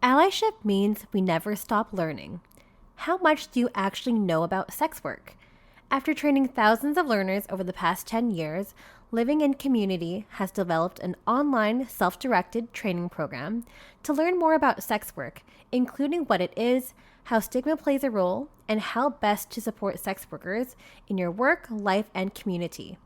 Allyship means we never stop learning. How much do you actually know about sex work? After training thousands of learners over the past 10 years, Living in Community has developed an online self directed training program to learn more about sex work, including what it is, how stigma plays a role, and how best to support sex workers in your work, life, and community.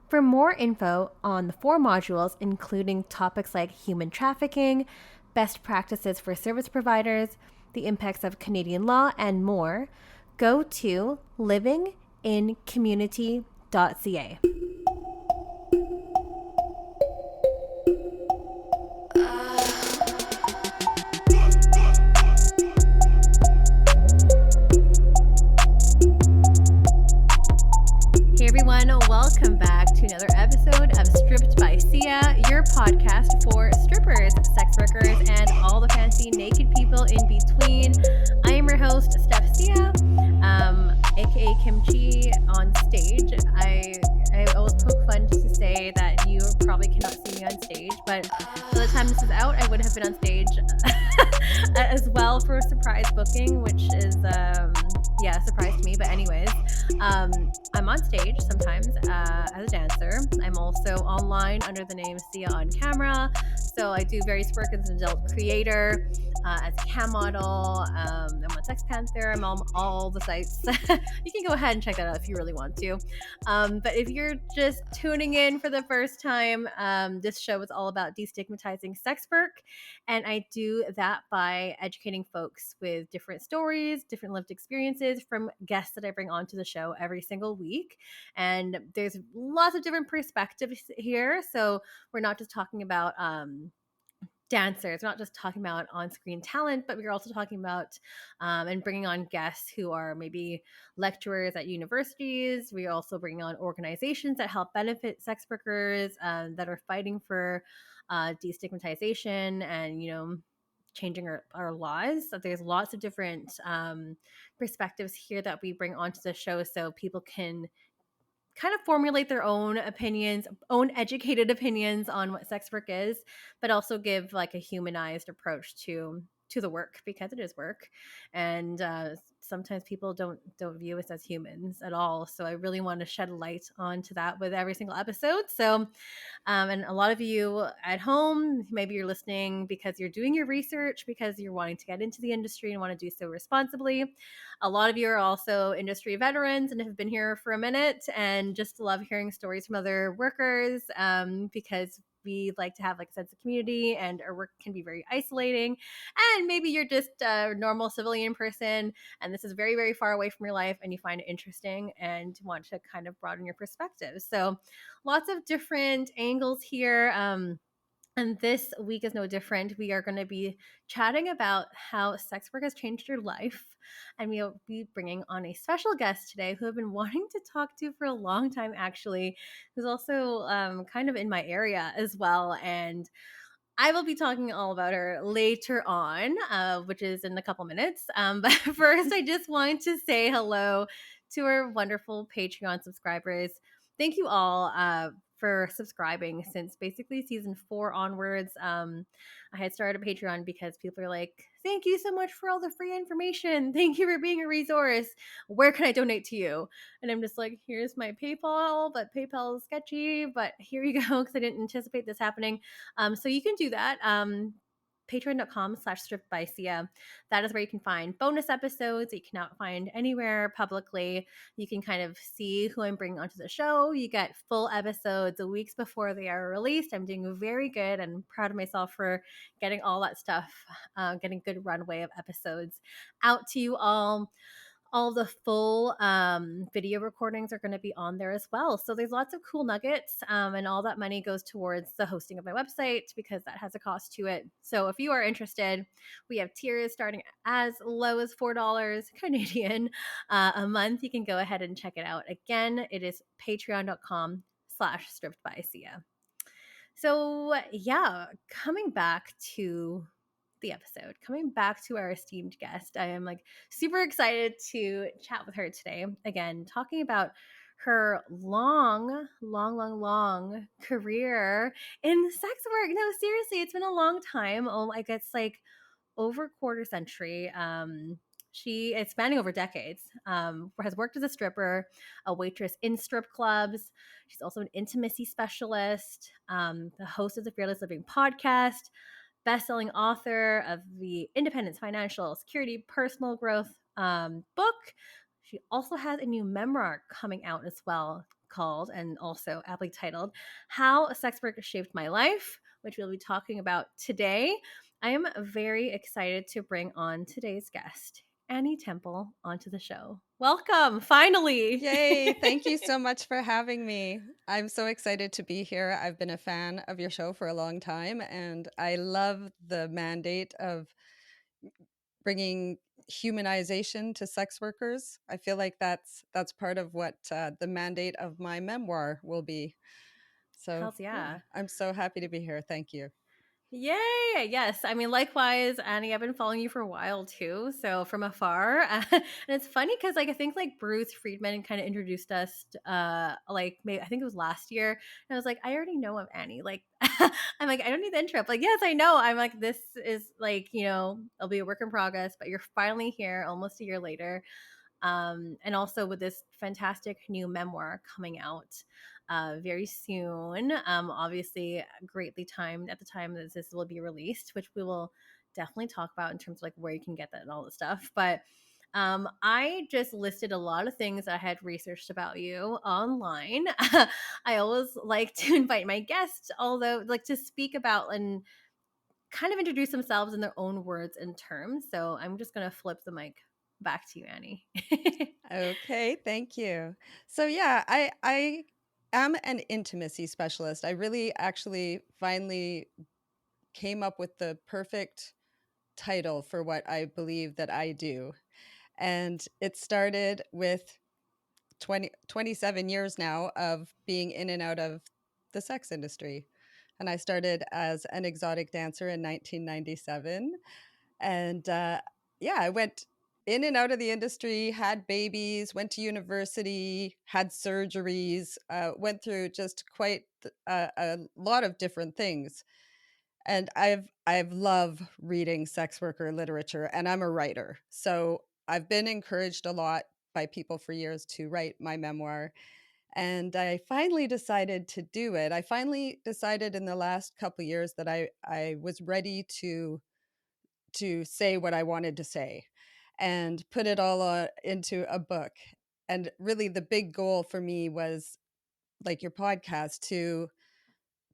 For more info on the 4 modules, including topics like human trafficking, best practices for service providers, the impacts of Canadian law, and more, go to livingincommunity.ca. Hey everyone, welcome back to another episode of Stripped by Sia, your podcast for strippers, sex workers, and all the fancy naked people in between. I am your host, Steph Sia, aka Kimchi on stage. I always poke fun just to say that you probably cannot see me on stage, but by the time this is out, I would have been on stage as well for a surprise booking, which is a surprise to me. But anyways, I'm on stage sometimes as a dancer. I'm also online under the name Sia on camera. So I do various work as an adult creator, as a cam model. I'm on Sex Panther. I'm on all the sites. You can go ahead and check that out if you really want to. But if you're just tuning in for the first time, this show is all about destigmatizing sex work. And I do that by educating folks with different stories, different lived experiences from guests that I bring onto the show every single week. And there's lots of different perspectives here. So we're not just talking about dancers. We're not just talking about on-screen talent, but we're also talking about and bringing on guests who are maybe lecturers at universities. We're also bringing on organizations that help benefit sex workers that are fighting for destigmatization and, changing our laws. So there's lots of different perspectives here that we bring onto the show so people can kind of formulate their own opinions, own educated opinions on what sex work is, but also give like a humanized approach to the work because it is work, and sometimes people don't view us as humans at all. So I really want to shed light onto that with every single episode. So and a lot of you at home, maybe you're listening because you're doing your research, because you're wanting to get into the industry and want to do so responsibly. A lot of you are also industry veterans and have been here for a minute and just love hearing stories from other workers because we like to have like a sense of community, and our work can be very isolating. And maybe you're just a normal civilian person and this is very, very far away from your life and you find it interesting and want to kind of broaden your perspective. So lots of different angles here. And this week is no different. We are going to be chatting about how sex work has changed your life. And we'll be bringing on a special guest today who I've been wanting to talk to for a long time, actually, who's also kind of in my area as well. And I will be talking all about her later on, which is in a couple minutes. But first, I just want to say hello to our wonderful Patreon subscribers. Thank you all for subscribing since basically season 4 onwards. I had started a Patreon because people are like, thank you so much for all the free information. Thank you for being a resource. Where can I donate to you? And I'm just like, here's my PayPal, but PayPal is sketchy, but here you go, because I didn't anticipate this happening. So you can do that. Patreon.com/strippedbysia. That is where you can find bonus episodes that you cannot find anywhere publicly. You can kind of see who I'm bringing onto the show. You get full episodes weeks before they are released. I'm doing very good and proud of myself for getting all that stuff, getting good runway of episodes out to you all. All the full video recordings are going to be on there as well. So there's lots of cool nuggets, and all that money goes towards the hosting of my website because that has a cost to it. So if you are interested, we have tiers starting as low as $4 Canadian a month. You can go ahead and check it out. Again, it is patreon.com/strippedbysia. So yeah, coming back to the episode, coming back to our esteemed guest, I am like super excited to chat with her today. Again, talking about her long career in sex work. No, seriously, it's been a long time. Oh, I guess like over a quarter century. She is spanning over decades. Has worked as a stripper, a waitress in strip clubs. She's also an intimacy specialist, the host of the Fearless Living podcast, best-selling author of the Independence Financial Security Personal Growth book. She also has a new memoir coming out as well, called and also aptly titled "How Sex Work Shaped My Life," which we'll be talking about today. I am very excited to bring on today's guest, Annie Temple, onto the show. Welcome, finally. Yay. Thank you so much for having me. I'm so excited to be here. I've been a fan of your show for a long time, and I love the mandate of bringing humanization to sex workers. I feel like that's part of what the mandate of my memoir will be. So, Hells yeah, yeah. I'm so happy to be here. Thank you. Yay! Yes, I mean, likewise, Annie. I've been following you for a while too, so from afar. And it's funny because, like, I think like Bruce Friedman kind of introduced us, like maybe I think it was last year, and I was like, I already know of Annie. Like, I'm like, I don't need the intro. Like, yes, I know. I'm like, this is like, it'll be a work in progress, but you're finally here, almost a year later, and also with this fantastic new memoir coming out very soon. Obviously, greatly timed at the time that this will be released, which we will definitely talk about in terms of like where you can get that and all the stuff. But I just listed a lot of things I had researched about you online. I always like to invite my guests, although like to speak about and kind of introduce themselves in their own words and terms. So I'm just gonna flip the mic back to you, Annie. Okay, thank you. So yeah, I am an intimacy specialist. I really actually finally came up with the perfect title for what I believe that I do. And it started with 27 years now of being in and out of the sex industry. And I started as an exotic dancer in 1997. And yeah, I went in and out of the industry, had babies, went to university, had surgeries, went through just quite a lot of different things. And I've loved reading sex worker literature, and I'm a writer. So I've been encouraged a lot by people for years to write my memoir. And I finally decided to do it. I finally decided in the last couple of years that I was ready to say what I wanted to say and put it all into a book. And really the big goal for me was, like your podcast,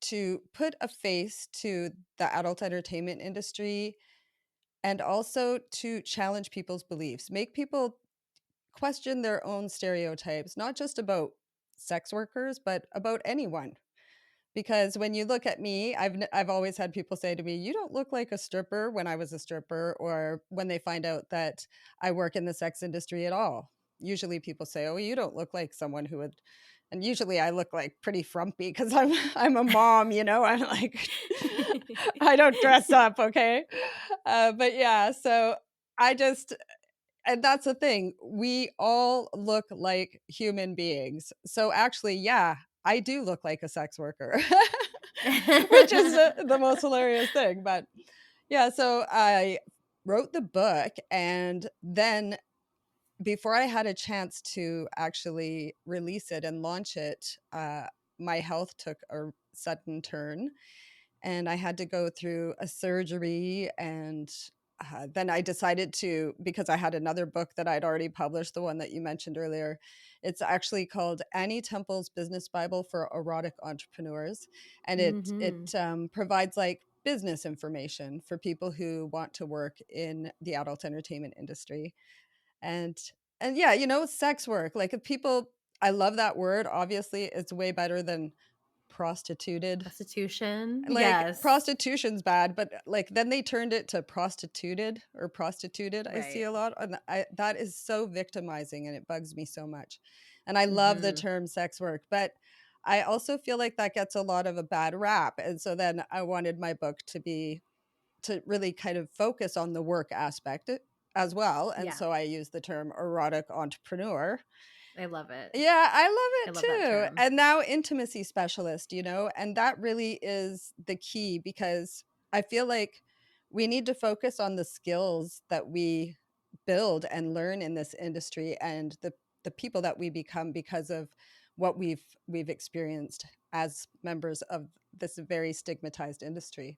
to put a face to the adult entertainment industry, and also to challenge people's beliefs, make people question their own stereotypes, not just about sex workers, but about anyone. Because when you look at me, I've always had people say to me, "You don't look like a stripper," when I was a stripper, or when they find out that I work in the sex industry at all. Usually people say, "Oh, you don't look like someone who would," and usually I look like pretty frumpy because I'm a mom, I'm like I don't dress up, okay? But yeah, so I just and that's the thing. We all look like human beings. So actually, yeah, I do look like a sex worker, which is the most hilarious thing. But yeah, so I wrote the book, and then before I had a chance to actually release it and launch it, my health took a sudden turn, and I had to go through a surgery. And then I decided to, because I had another book that I'd already published, the one that you mentioned earlier. It's actually called Annie Temple's Business Bible for Erotic Entrepreneurs, and it Hmm. provides like business information for people who want to work in the adult entertainment industry. And yeah, sex work, like if people, I love that word. Obviously, it's way better than prostituted. Prostitution. Like Yes. prostitution's bad, but like then they turned it to prostituted or prostituted. I see Right. a lot, and that is so victimizing, and it bugs me so much. And I love the Hmm. term sex work, but I also feel like that gets a lot of a bad rap. And so then I wanted my book to really kind of focus on the work aspect as well. And Yeah. so I use the term erotic entrepreneur. I love it. Yeah, I love I it love that too. term. And now intimacy specialist, and that really is the key, because I feel like we need to focus on the skills that we build and learn in this industry, and the people that we become because of what we've experienced as members of this very stigmatized industry,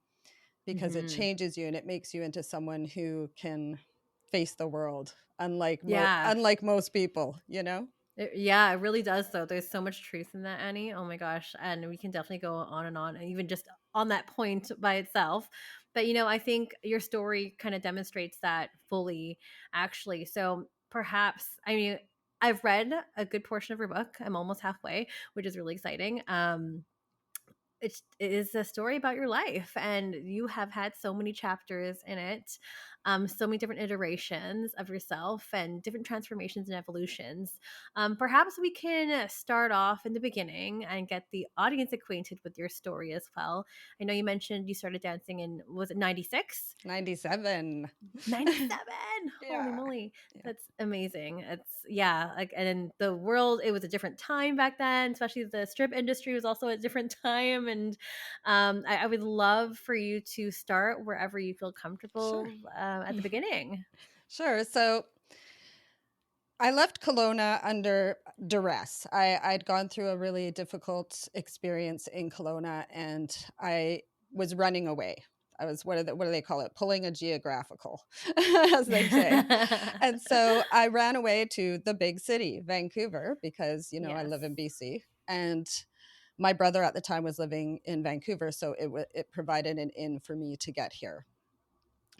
because it Hmm. changes you and it makes you into someone who can face the world, unlike Yeah. unlike most people, you know. Yeah, it really does though. There's so much truth in that, Annie. Oh my gosh. And we can definitely go on, and even just on that point by itself. But I think your story kind of demonstrates that fully, actually. So perhaps, I mean, I've read a good portion of your book. I'm almost halfway, which is really exciting. It is a story about your life, and you have had so many chapters in it, so many different iterations of yourself and different transformations and evolutions. Perhaps we can start off in the beginning and get the audience acquainted with your story as well. I know you mentioned you started dancing in, was it 96? 97. 97. Holy Yeah. moly. Yeah. That's amazing. It's, yeah, like, and in the world, it was a different time back then, especially the strip industry was also a different time. And I would love for you to start wherever you feel Sure. comfortable, at the beginning. Sure. So I left Kelowna under duress. I'd gone through a really difficult experience in Kelowna, and I was running away. I was, what do they call it? Pulling a geographical, as they say. And so I ran away to the big city, Vancouver, because, I Yes. live in BC. And my brother at the time was living in Vancouver, so it provided an in for me to get here.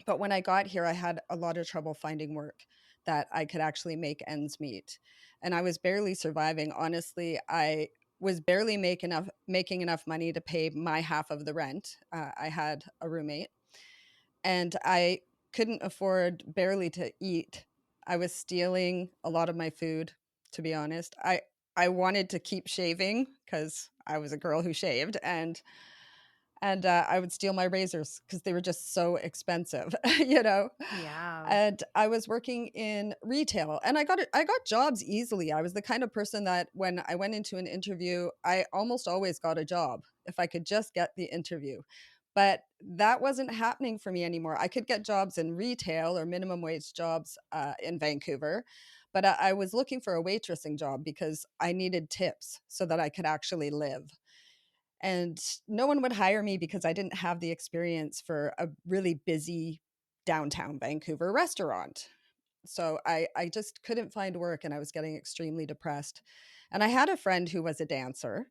But when I got here, I had a lot of trouble finding work that I could actually make ends meet. And I was barely surviving. Honestly, I was barely making enough money to pay my half of the rent. I had a roommate, and I couldn't afford barely to eat. I was stealing a lot of my food, to be honest. I wanted to keep shaving because I was a girl who shaved, and I would steal my razors because they were just so expensive, you know. Yeah. And I was working in retail, and I got jobs easily. I was the kind of person that when I went into an interview, I almost always got a job if I could just get the interview. But that wasn't happening for me anymore. I could get jobs in retail or minimum wage jobs in Vancouver, but I was looking for a waitressing job because I needed tips so that I could actually live. And no one would hire me because I didn't have the experience for a really busy downtown Vancouver restaurant. So I just couldn't find work, and I was getting extremely depressed. And I had a friend who was a dancer.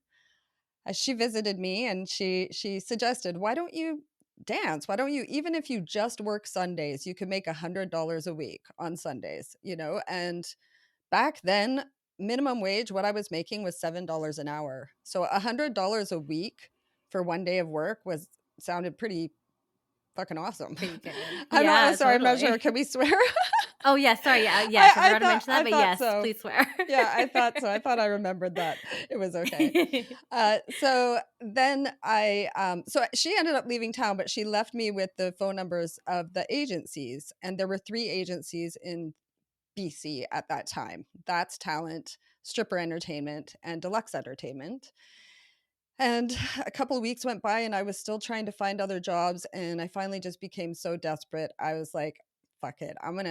She visited me, and she suggested, why don't you dance? Why don't you, even if you just work Sundays, you could make $100 a week on Sundays, you know? And back then, minimum wage, what I was making was $7 an hour. So $100 a week for one day of work sounded pretty fucking awesome. Pretty good. I'm not Yeah, sorry, I'm not sure. totally. Can we swear? Oh yeah, sorry. Yeah, yes, I forgot to mention that, I but thought yes, so. please swear. Yeah, I thought so. I thought I remembered that. It was okay. So then so she ended up leaving town, but she left me with the phone numbers of the agencies. And there were 3 agencies in BC at that time. That's Talent, Stripper Entertainment, and Deluxe Entertainment. And a couple of weeks went by, and I was still trying to find other jobs, and I finally just became so desperate. I was like, fuck it. I'm going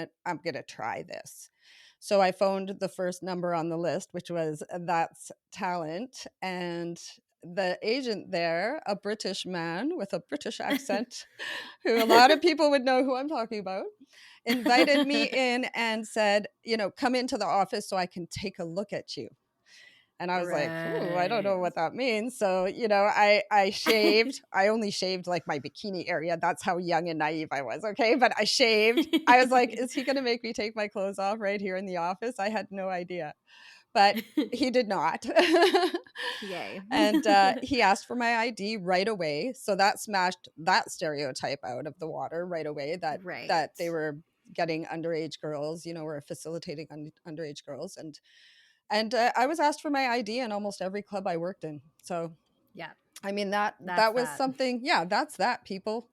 to try this. So I phoned the first number on the list, which was That's Talent, and the agent there, a British man with a British accent, who a lot of people would know who I'm talking about, invited me in and said, come into the office so I can take a look at you. And I was like, ooh, I don't Right. know what that means. So, I shaved. I only shaved like my bikini area. That's how young and naive I was. Okay. But I shaved. I was like, is he going to make me take my clothes off right here in the office? I had no idea. But he did not. Yay. And he asked for my ID right away. So that smashed that stereotype out of the water right away, that Right. they were getting underage girls, were facilitating underage girls. And I was asked for my ID in almost every club I worked in. So, Yeah, I mean, that that's was that. something. Yeah, that's that, people.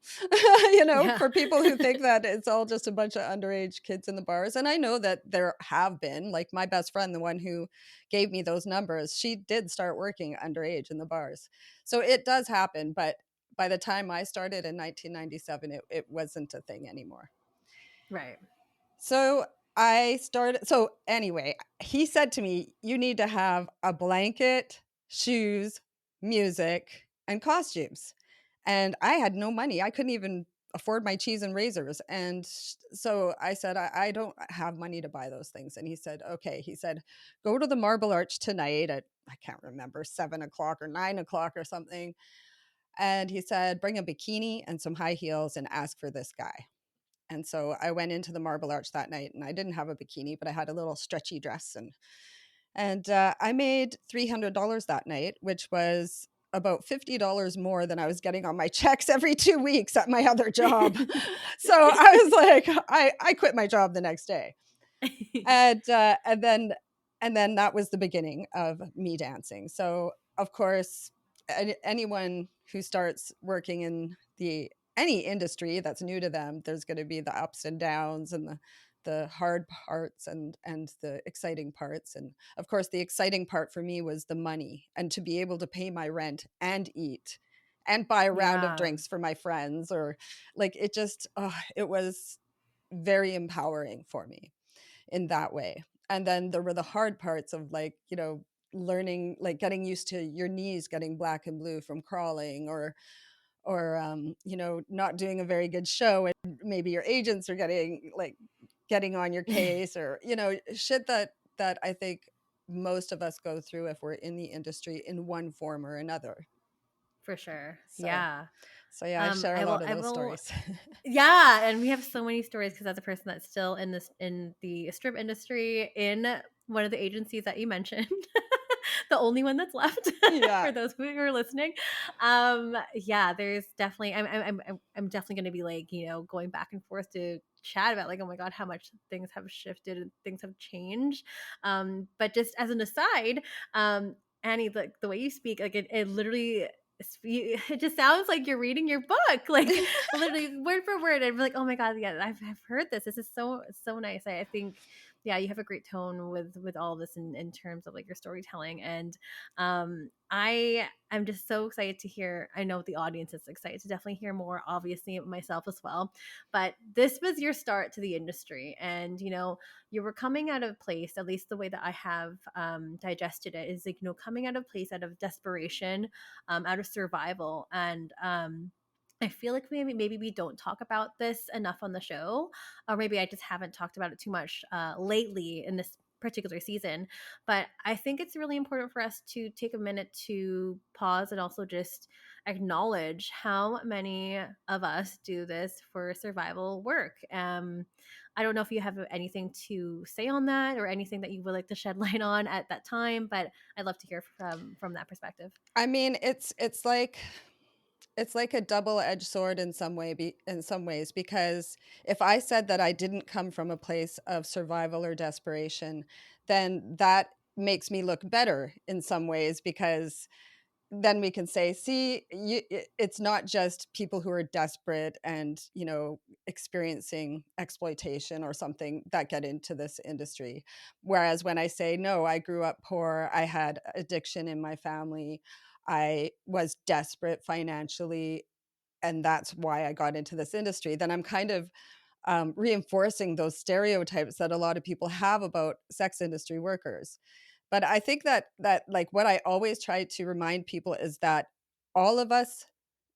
Yeah. For people who think that it's all just a bunch of underage kids in the bars. And I know that there have been, like my best friend, the one who gave me those numbers, she did start working underage in the bars. So it does happen. But by the time I started in 1997, it wasn't a thing anymore. Right. So I started. So anyway, he said to me, "You need to have a blanket, shoes, music, and costumes." And I had no money. I couldn't even afford my cheese and razors. And so I said, I don't have money to buy those things. And he said, okay. He said, go to the Marble Arch tonight at, I can't remember, 7 o'clock or 9 o'clock or something. And he said, bring a bikini and some high heels and ask for this guy. And so I went into the Marble Arch that night, and I didn't have a bikini, but I had a little stretchy dress, and I made $300 that night, which was about $50 more than I was getting on my checks every 2 weeks at my other job. So I was like, I quit my job the next day, and then that was the beginning of me dancing. So of course, anyone who starts working in any industry that's new to them, there's going to be the ups and downs and the hard parts and the exciting parts. And of course, the exciting part for me was the money, and to be able to pay my rent and eat and buy a round of Yeah, drinks for my friends, or like it just it was very empowering for me in that way. And then there were the hard parts of, like, learning, like getting used to your knees getting black and blue from crawling, or not doing a very good show, and maybe your agents are getting on your case, or shit that I think most of us go through if we're in the industry in one form or another. for sure. So Yeah. so yeah, I share a lot of I those will. stories. Yeah, and we have so many stories because as a person that's still in the strip industry in one of the agencies that you mentioned, the only one that's left Yeah. for those who are listening. Yeah, there's definitely I'm definitely going to be like, going back and forth to chat about like, oh my god, how much things have shifted and things have changed. But just as an aside, Annie, the way you speak, like it literally it just sounds like you're reading your book, like literally word for word. I'm like, oh my god, yeah, I've heard this. This is so nice. I think, yeah, you have a great tone with all this in terms of like your storytelling, and I'm just so excited to hear. I know the audience is excited to definitely hear more. Obviously, myself as well. But this was your start to the industry, and you were coming out of a place, at least the way that I have digested it, is like coming out of place out of desperation, out of survival. And I feel like maybe we don't talk about this enough on the show, or maybe I just haven't talked about it too much lately in this particular season. But I think it's really important for us to take a minute to pause and also just acknowledge how many of us do this for survival work. I don't know if you have anything to say on that or anything that you would like to shed light on at that time, but I'd love to hear from that perspective. I mean, it's like a double-edged sword in in some ways, because if I said that I didn't come from a place of survival or desperation, then that makes me look better in some ways, because then we can say, see, it's not just people who are desperate and experiencing exploitation or something that get into this industry. Whereas when I say, no, I grew up poor, I had addiction in my family, I was desperate financially, and that's why I got into this industry, then I'm kind of reinforcing those stereotypes that a lot of people have about sex industry workers. But I think that like what I always try to remind people is that all of us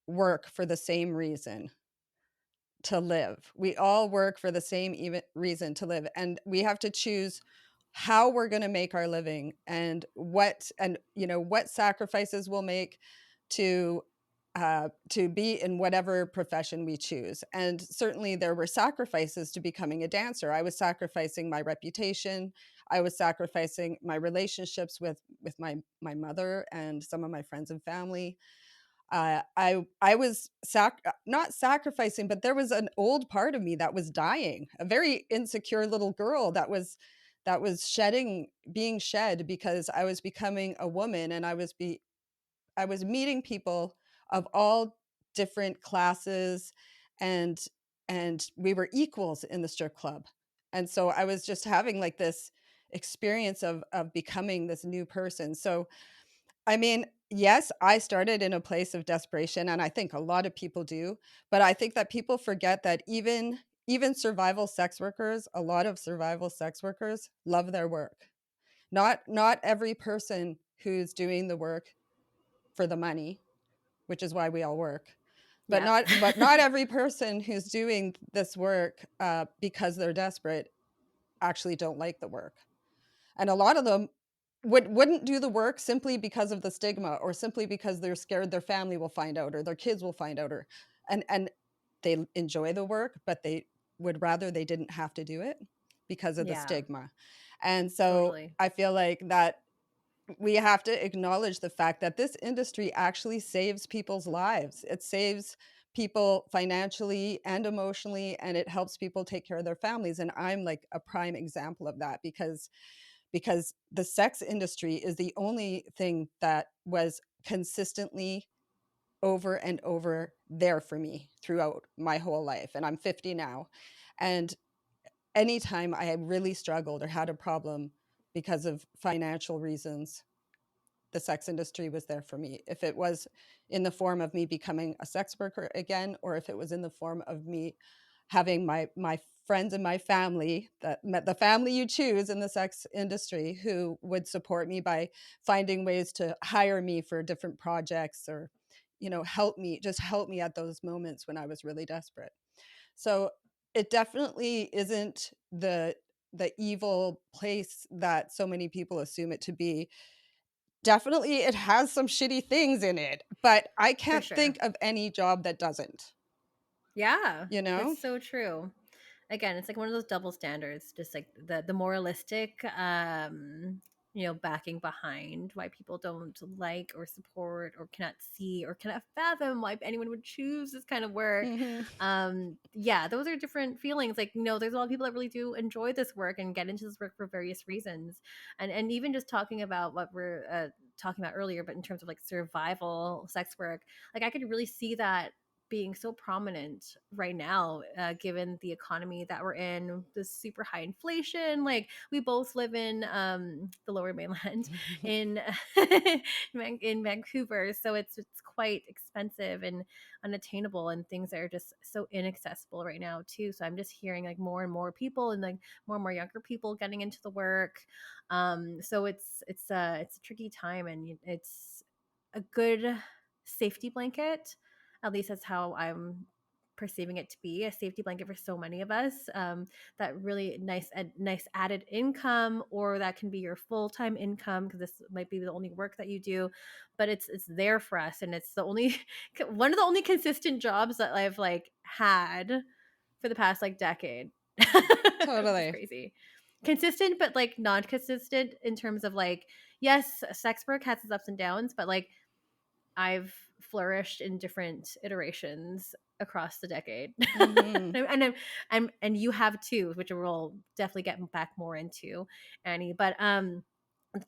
work for the same reason, to live. We all work for the same even reason, to live, and we have to choose how we're going to make our living, and what sacrifices we'll make to to be in whatever profession we choose. And certainly there were sacrifices to becoming a dancer. I was sacrificing my reputation. I was sacrificing my relationships with my mother and some of my friends and family. I was not sacrificing, but there was an old part of me that was dying, a very insecure little girl that was being shed, because I was becoming a woman, and I was meeting people of all different classes, and we were equals in the strip club. And so I was just having like this experience of becoming this new person. So I mean, yes, I started in a place of desperation, and I think a lot of people do, but I think that people forget that even survival sex workers, a lot of survival sex workers love their work. Not every person who's doing the work for the money, which is why we all work, but Yep. not every person who's doing this work because they're desperate actually don't like the work. And a lot of them wouldn't do the work simply because of the stigma, or simply because they're scared their family will find out, or their kids will find out, or and they enjoy the work, but they would rather they didn't have to do it because of the Yeah, stigma. And so totally. I feel like that we have to acknowledge the fact that this industry actually saves people's lives. It saves people financially and emotionally, and it helps people take care of their families. And I'm like a prime example of that, because the sex industry is the only thing that was consistently over and over there for me throughout my whole life. And I'm 50 now. And anytime I really struggled or had a problem because of financial reasons, the sex industry was there for me. If it was in the form of me becoming a sex worker again, or if it was in the form of me having my friends and my family, the family you choose in the sex industry, who would support me by finding ways to hire me for different projects, or help me at those moments when I was really desperate. So it definitely isn't the evil place that so many people assume it to be. Definitely, it has some shitty things in it, but I For can't sure. think of any job that doesn't, Yeah, you know? that's so true. Again, it's like one of those double standards, just like the moralistic backing behind why people don't like or support or cannot see or cannot fathom why anyone would choose this kind of work. Mhm. Yeah, those are different feelings. Like, there's a lot of people that really do enjoy this work and get into this work for various reasons. And even just talking about what we're talking about earlier, but in terms of like survival sex work, like I could really see that being so prominent right now, given the economy that we're in, this super high inflation. Like we both live in the Lower Mainland in in Vancouver, so it's quite expensive and unattainable, and things are just so inaccessible right now too. So I'm just hearing like more and more people and like more and more younger people getting into the work. So it's a tricky time, and it's a good safety blanket. At least that's how I'm perceiving it to be, a safety blanket for so many of us. That really nice added income, or that can be your full-time income, because this might be the only work that you do, but it's there for us, and it's the only one of the only consistent jobs that I've like had for the past like decade, which is Totally. crazy. Consistent, but like non-consistent in terms of like, yes, sex work has its ups and downs, but like I've flourished in different iterations across the decade. Mhm. And you have too, which we'll definitely get back more into, Annie. But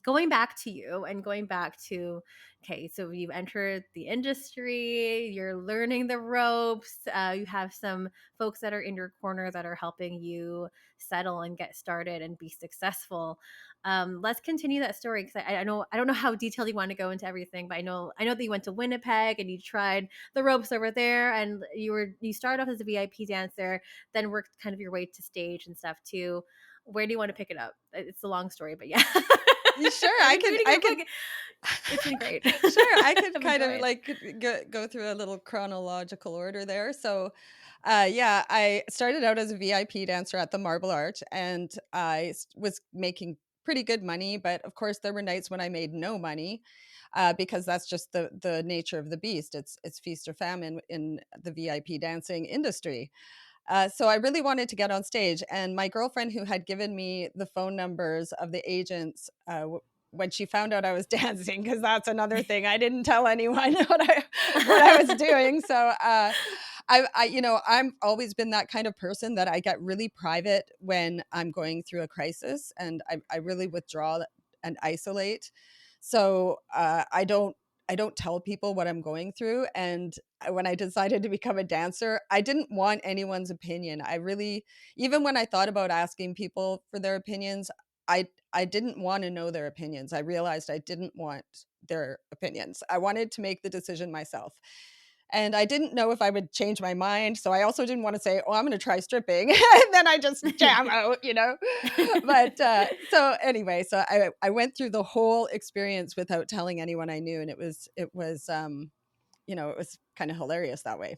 going back to you and going back to, okay, so you've entered the industry, you're learning the ropes, you have some folks that are in your corner that are helping you settle and get started and be successful. Let's continue that story, because I don't know how detailed you want to go into everything, but I know that you went to Winnipeg and you tried the ropes over there, and you started off as a VIP dancer, then worked kind of your way to stage and stuff too. Where do you want to pick it up? It's a long story, but yeah. You sure? I've I been could reading I your could book. It's been great. Sure, I could I've kind of enjoyed. like go through a little chronological order there. So, yeah, I started out as a VIP dancer at the Marble Arch, and was making pretty good money. But of course, there were nights when I made no money, because that's just the nature of the beast. It's feast or famine in the VIP dancing industry. So I really wanted to get on stage, and my girlfriend, who had given me the phone numbers of the agents, when she found out I was dancing, because that's another thing, I didn't tell anyone what I was doing. So I'm always been that kind of person that I get really private when I'm going through a crisis, and I really withdraw and isolate. So I don't tell people what I'm going through. And when I decided to become a dancer, I didn't want anyone's opinion. I really, even when I thought about asking people for their opinions, I didn't want to know their opinions. I realized I didn't want their opinions. I wanted to make the decision myself. And I didn't know if I would change my mind. So I also didn't want to say, oh, I'm going to try stripping. And then I just jam out, you know. But so anyway, so I went through the whole experience without telling anyone I knew. And it was you know, it was kind of hilarious that way.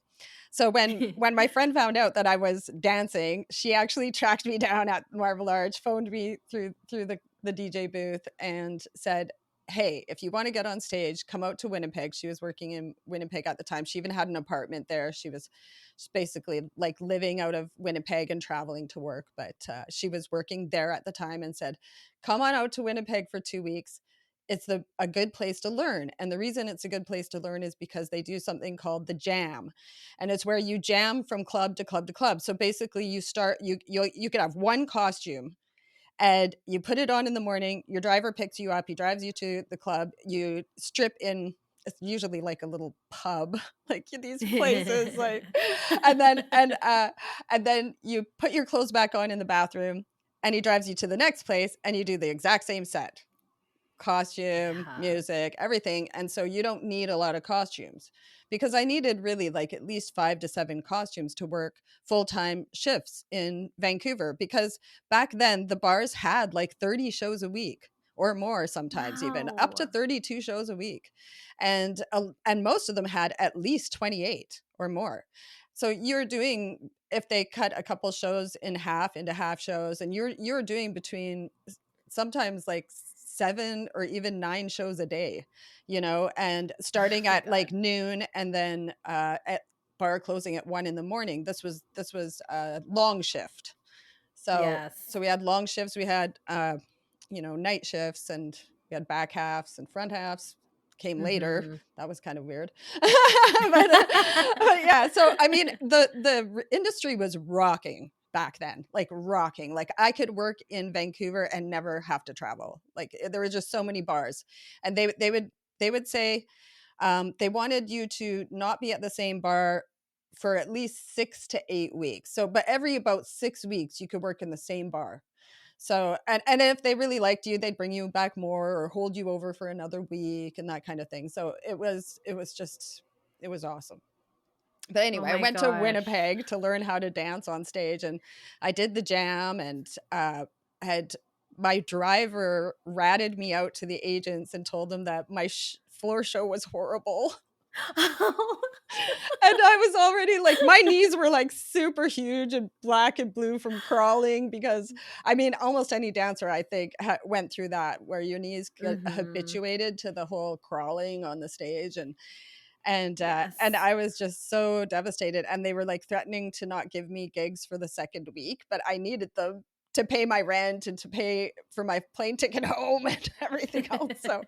So when my friend found out that I was dancing, she actually tracked me down at Marble Arch, phoned me through the DJ booth and said, hey, if you want to get on stage, come out to Winnipeg. She was working in Winnipeg at the time. She even had an apartment there. She was basically like living out of Winnipeg and traveling to work, but she was working there at the time and said, come on out to Winnipeg for 2 weeks. It's a good place to learn. And the reason it's a good place to learn is because they do something called the jam. And it's where you jam from club to club to club. So basically you could have one costume and you put it on in the morning. Your driver picks you up. He drives you to the club. You strip in. It's usually like a little pub, like these places, like, and then you put your clothes back on in the bathroom, and he drives you to the next place, and you do the exact same set. Costume, music, everything. And so you don't need a lot of costumes, because I needed really like at least 5 to 7 costumes to work full-time shifts in Vancouver, because back then the bars had like 30 shows a week or more, sometimes even up to 32 shows a week. And most of them had at least 28 or more. So you're doing, if they cut a couple shows in half into half shows, and you're doing between sometimes like 7 or even 9 shows a day, you know, and starting at like noon, and then at bar closing at 1 a.m. This was a long shift. So we had long shifts. We had you know, night shifts, and we had back halves and front halves. Came later. That was kind of weird. but yeah, so I mean, the industry was rocking back then, like rocking. Like I could work in Vancouver and never have to travel. Like there were just so many bars, and they would say they wanted you to not be at the same bar for at least 6 to 8 weeks. So, but every about 6 weeks you could work in the same bar. So, and if they really liked you, they'd bring you back more or hold you over for another week and that kind of thing. So it was awesome. But anyway, I went to Winnipeg to learn how to dance on stage, and I did the jam, and had my driver ratted me out to the agents and told them that my floor show was horrible. And I was already like, my knees were like super huge and black and blue from crawling, because I mean, almost any dancer I think went through that, where your knees get habituated to the whole crawling on the stage. And I was just so devastated, and they were like threatening to not give me gigs for the second week, but I needed them to pay my rent and to pay for my plane ticket home and everything else. So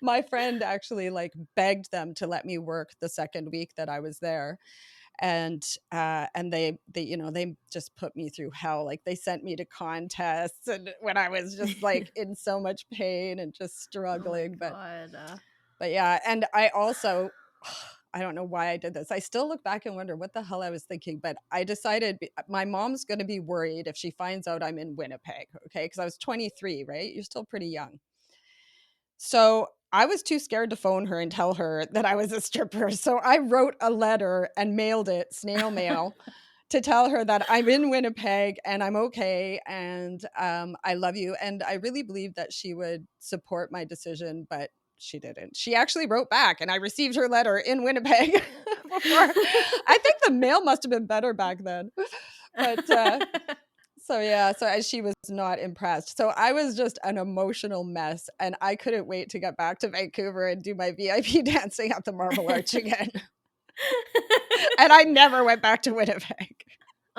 my friend actually like begged them to let me work the second week that I was there. And they you know, they just put me through hell. Like they sent me to contests, and when I was just like in so much pain and just struggling. But yeah, and I also I don't know why I did this. I still look back and wonder what the hell I was thinking, but I decided my mom's going to be worried if she finds out I'm in Winnipeg, okay? Because I was 23, right? You're still pretty young. So I was too scared to phone her and tell her that I was a stripper. So I wrote a letter and mailed it, snail mail, to tell her that I'm in Winnipeg and I'm okay, and I love you. And I really believed that she would support my decision, but she didn't. She actually wrote back, and I received her letter in Winnipeg before. I think the mail must have been better back then. But so yeah, so she was not impressed. So I was just an emotional mess, and I couldn't wait to get back to Vancouver and do my VIP dancing at the Marble Arch again. And I never went back to Winnipeg.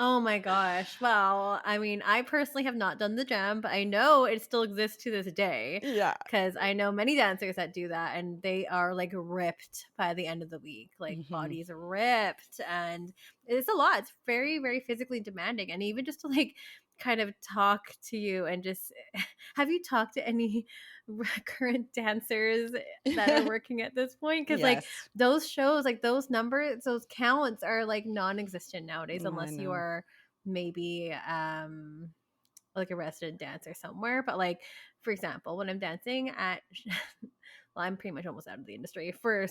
Oh my gosh. Well, I mean, I personally have not done the jam, but I know it still exists to this day. Yeah. Because I know many dancers that do that, and they are like ripped by the end of the week. Like bodies are ripped, and it's a lot. It's very, very physically demanding. And even just to like kind of talk to you and just have you talked to any current dancers that are working at this point? Because like those shows, like those numbers, those counts are like non-existent nowadays, unless you are maybe like a resident dancer somewhere. But like, for example, when I'm dancing at well, I'm pretty much almost out of the industry for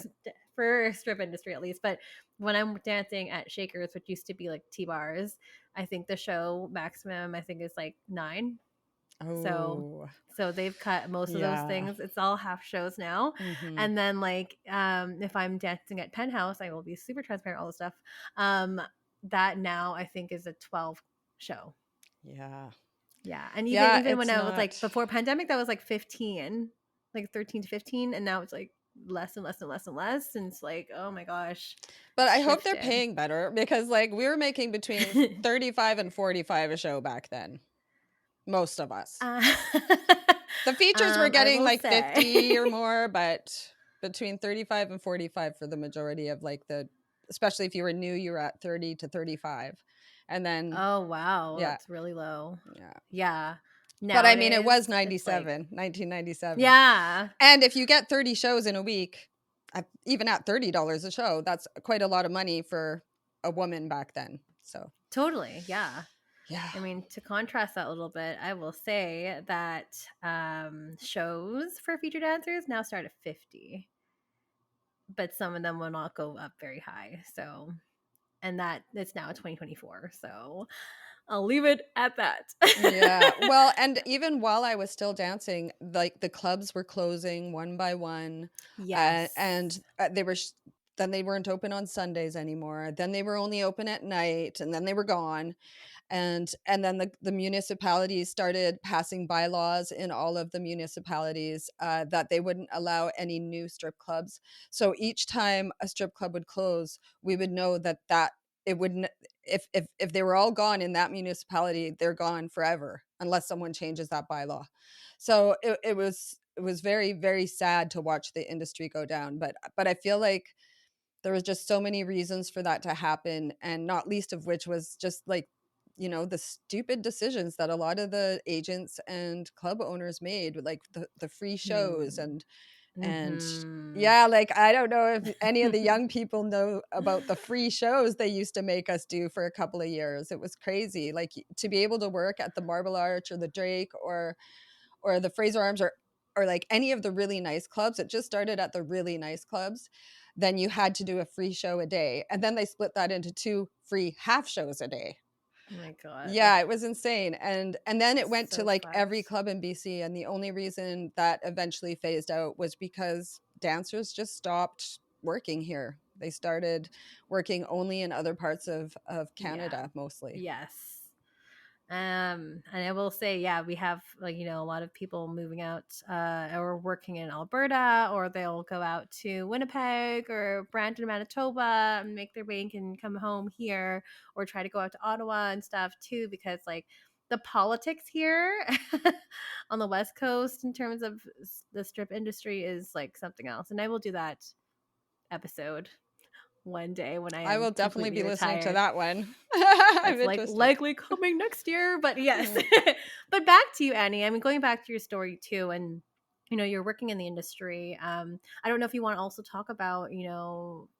strip industry at least. But when I'm dancing at Shakers, which used to be like T bars, I think the show maximum I think is like 9. So Oh, so they've cut most of those yeah. things. It's all half shows now. Mm-hmm. And then like if I'm dancing at Penthouse, I will be super transparent, all the stuff. That now I think is a 12 show. Yeah. Yeah. And even Yeah, even when it's I was like not. before pandemic, that was like 15, like 13 to 15. And now it's like less and less and less and less. And it's like, oh my gosh. But I hope they're Shifted. paying better because like we were making between 35 and 45 a show back then. Most of us. The features were getting like 50 or more, but between 35 and 45 for the majority of like especially if you were new, you were at 30 to 35. And then oh wow, yeah. That's really low. Yeah. Yeah. But I mean, it was Nowadays, it's like 1997. yeah. And if you get 30 shows in a week, even at $30 a show, that's quite a lot of money for a woman back then. So Totally. Yeah. yeah. I mean, to contrast that a little bit, I will say that shows for feature dancers now start at 50, but some of them will not go up very high. So, and that it's now 2024. So I'll leave it at that. Yeah. Well, and even while I was still dancing, like the clubs were closing one by one. Yes. And they were then they weren't open on Sundays anymore. Then they were only open at night, and then they were gone. And then the municipalities started passing bylaws in all of the municipalities that they wouldn't allow any new strip clubs. So each time a strip club would close, we would know that it wouldn't, if they were all gone in that municipality, they're gone forever unless someone changes that bylaw. So it was very, very sad to watch the industry go down. But I feel like there was just so many reasons for that to happen, and not least of which was just like, the stupid decisions that a lot of the agents and club owners made, like the free shows and yeah, like I don't know if any of the young people know about the free shows they used to make us do for a couple of years. It was crazy, like to be able to work at the Marble Arch or the Drake or the Fraser Arms or like any of the really nice clubs. It just started at the really nice clubs. Then you had to do a free show a day, and then they split that into 2 free half shows a day. Oh my god. Yeah, it was insane. And then it went to like fast. every club in BC, and the only reason that eventually phased out was because dancers just stopped working here. They started working only in other parts of Canada, mostly. Yes. And I will say, yeah, we have like, a lot of people moving out or working in Alberta, or they'll go out to Winnipeg or Brandon, Manitoba, and make their bank and come home here, or try to go out to Ottawa and stuff too, because like the politics here on the West Coast in terms of the strip industry is like something else. And I will do that episode one day when I will definitely be listening to that one. That's like likely coming next year, but yes. But back to you, Annie. I mean, going back to your story too, and you're working in the industry. I don't know if you want to also talk about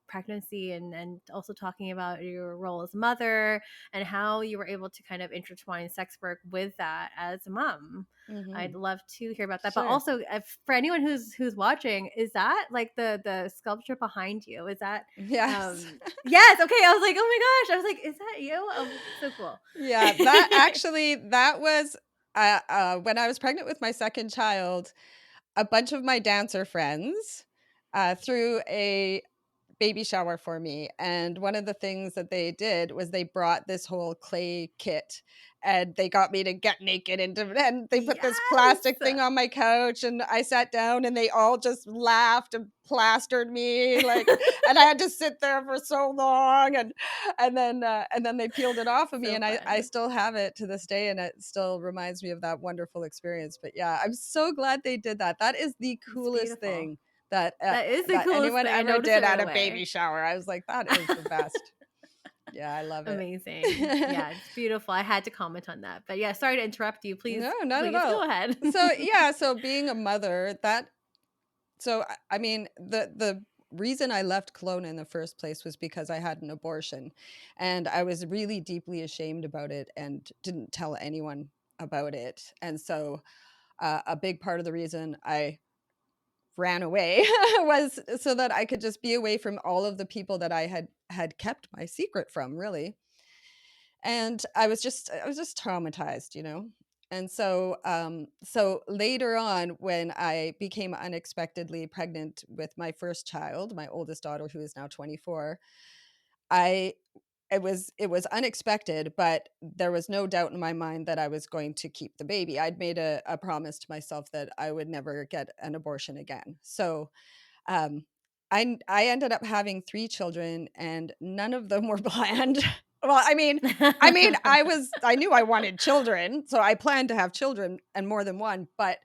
pregnancy and also talking about your role as a mother and how you were able to kind of intertwine sex work with that as a mom. I'd love to hear about that. Sure. But also, for anyone who's watching, is that like the sculpture behind you? Is that yes? Yes. Okay. I was like, oh my gosh. I was like, is that you? Oh, so cool. Yeah, that was when I was pregnant with my second child. A bunch of my dancer friends threw a baby shower for me, and one of the things that they did was they brought this whole clay kit, and they got me to get naked and they put this plastic thing on my couch, and I sat down and they all just laughed and plastered me like and I had to sit there for so long, and then they peeled it off of me, and I still have it to this day, and it still reminds me of that wonderful experience. But yeah, I'm so glad they did that. That is the coolest thing that is the coolest anyone thing. ever did at a baby shower. I was like, that is the best. Yeah, I love it. Amazing. Yeah, it's beautiful. I had to comment on that. But yeah, sorry to interrupt you. Please, no, not please at all. Go ahead. So being a mother, I mean, the reason I left Kelowna in the first place was because I had an abortion, and I was really deeply ashamed about it and didn't tell anyone about it. And so a big part of the reason I ran away was so that I could just be away from all of the people that I had kept my secret from, really. And I was just traumatized, you know. And so so later on, when I became unexpectedly pregnant with my first child, my oldest daughter, who is now 24, I it was unexpected, but there was no doubt in my mind that I was going to keep the baby. I'd made a promise to myself that I would never get an abortion again. So um, I ended up having 3 children, and none of them were planned. Well, I knew I wanted children, so I planned to have children and more than one, but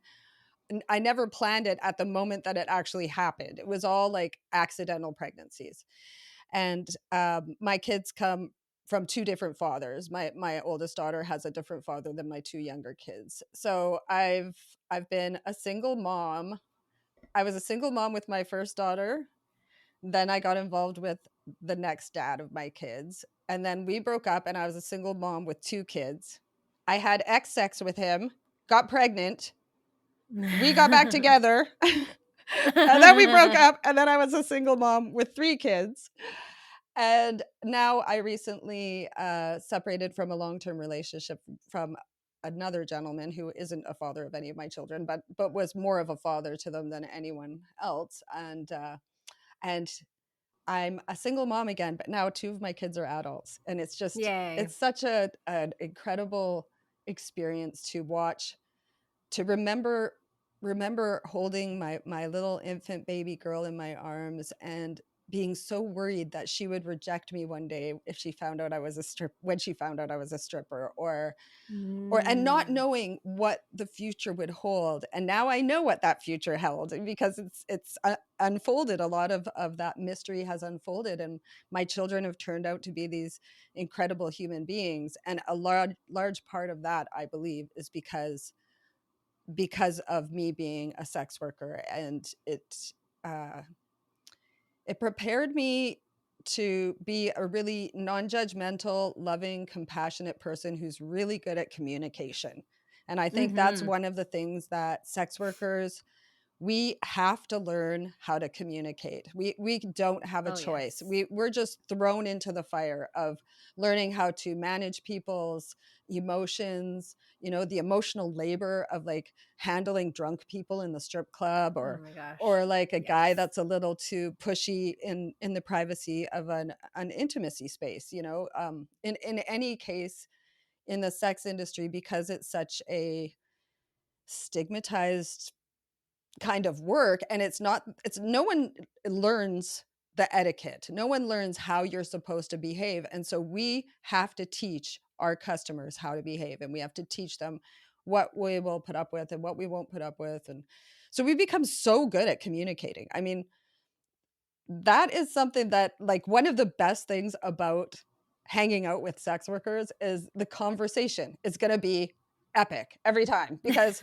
I never planned it at the moment that it actually happened. It was all like accidental pregnancies. And my kids come from 2 different fathers. My oldest daughter has a different father than my 2 younger kids. So I've been a single mom. I was a single mom with my first daughter. Then I got involved with the next dad of my kids. And then we broke up, and I was a single mom with 2 kids. I had sex with him, got pregnant. We got back together. And then we broke up, and then I was a single mom with 3 kids. And now I recently separated from a long-term relationship from another gentleman who isn't a father of any of my children, but was more of a father to them than anyone else. And I'm a single mom again, but now 2 of my kids are adults, and Yay. it's such an incredible experience to watch, to remember holding my little infant baby girl in my arms and being so worried that she would reject me one day if she found out I was a strip when she found out I was a stripper, or and not Mm. knowing what the future would hold. And now I know what that future held, because it's unfolded. A lot of that mystery has unfolded, and my children have turned out to be these incredible human beings. And a large part of that, I believe, is because of me being a sex worker. And uh, it prepared me to be a really non-judgmental, loving, compassionate person who's really good at communication. And I think that's Mm-hmm. one of the things that sex workers, we have to learn how to communicate. We don't have a Oh, choice. yes. We're just thrown into the fire of learning how to manage people's emotions, the emotional labor of like handling drunk people in the strip club, Oh or my gosh. or like a guy Yes. that's a little too pushy in the privacy of an intimacy space, in any case in the sex industry, because it's such a stigmatized kind of work. And it's no one learns the etiquette, no one learns how you're supposed to behave. And so we have to teach our customers how to behave, and we have to teach them what we will put up with and what we won't put up with. And so we become so good at communicating. I mean, that is something that, like, one of the best things about hanging out with sex workers is the conversation is going to be epic every time, because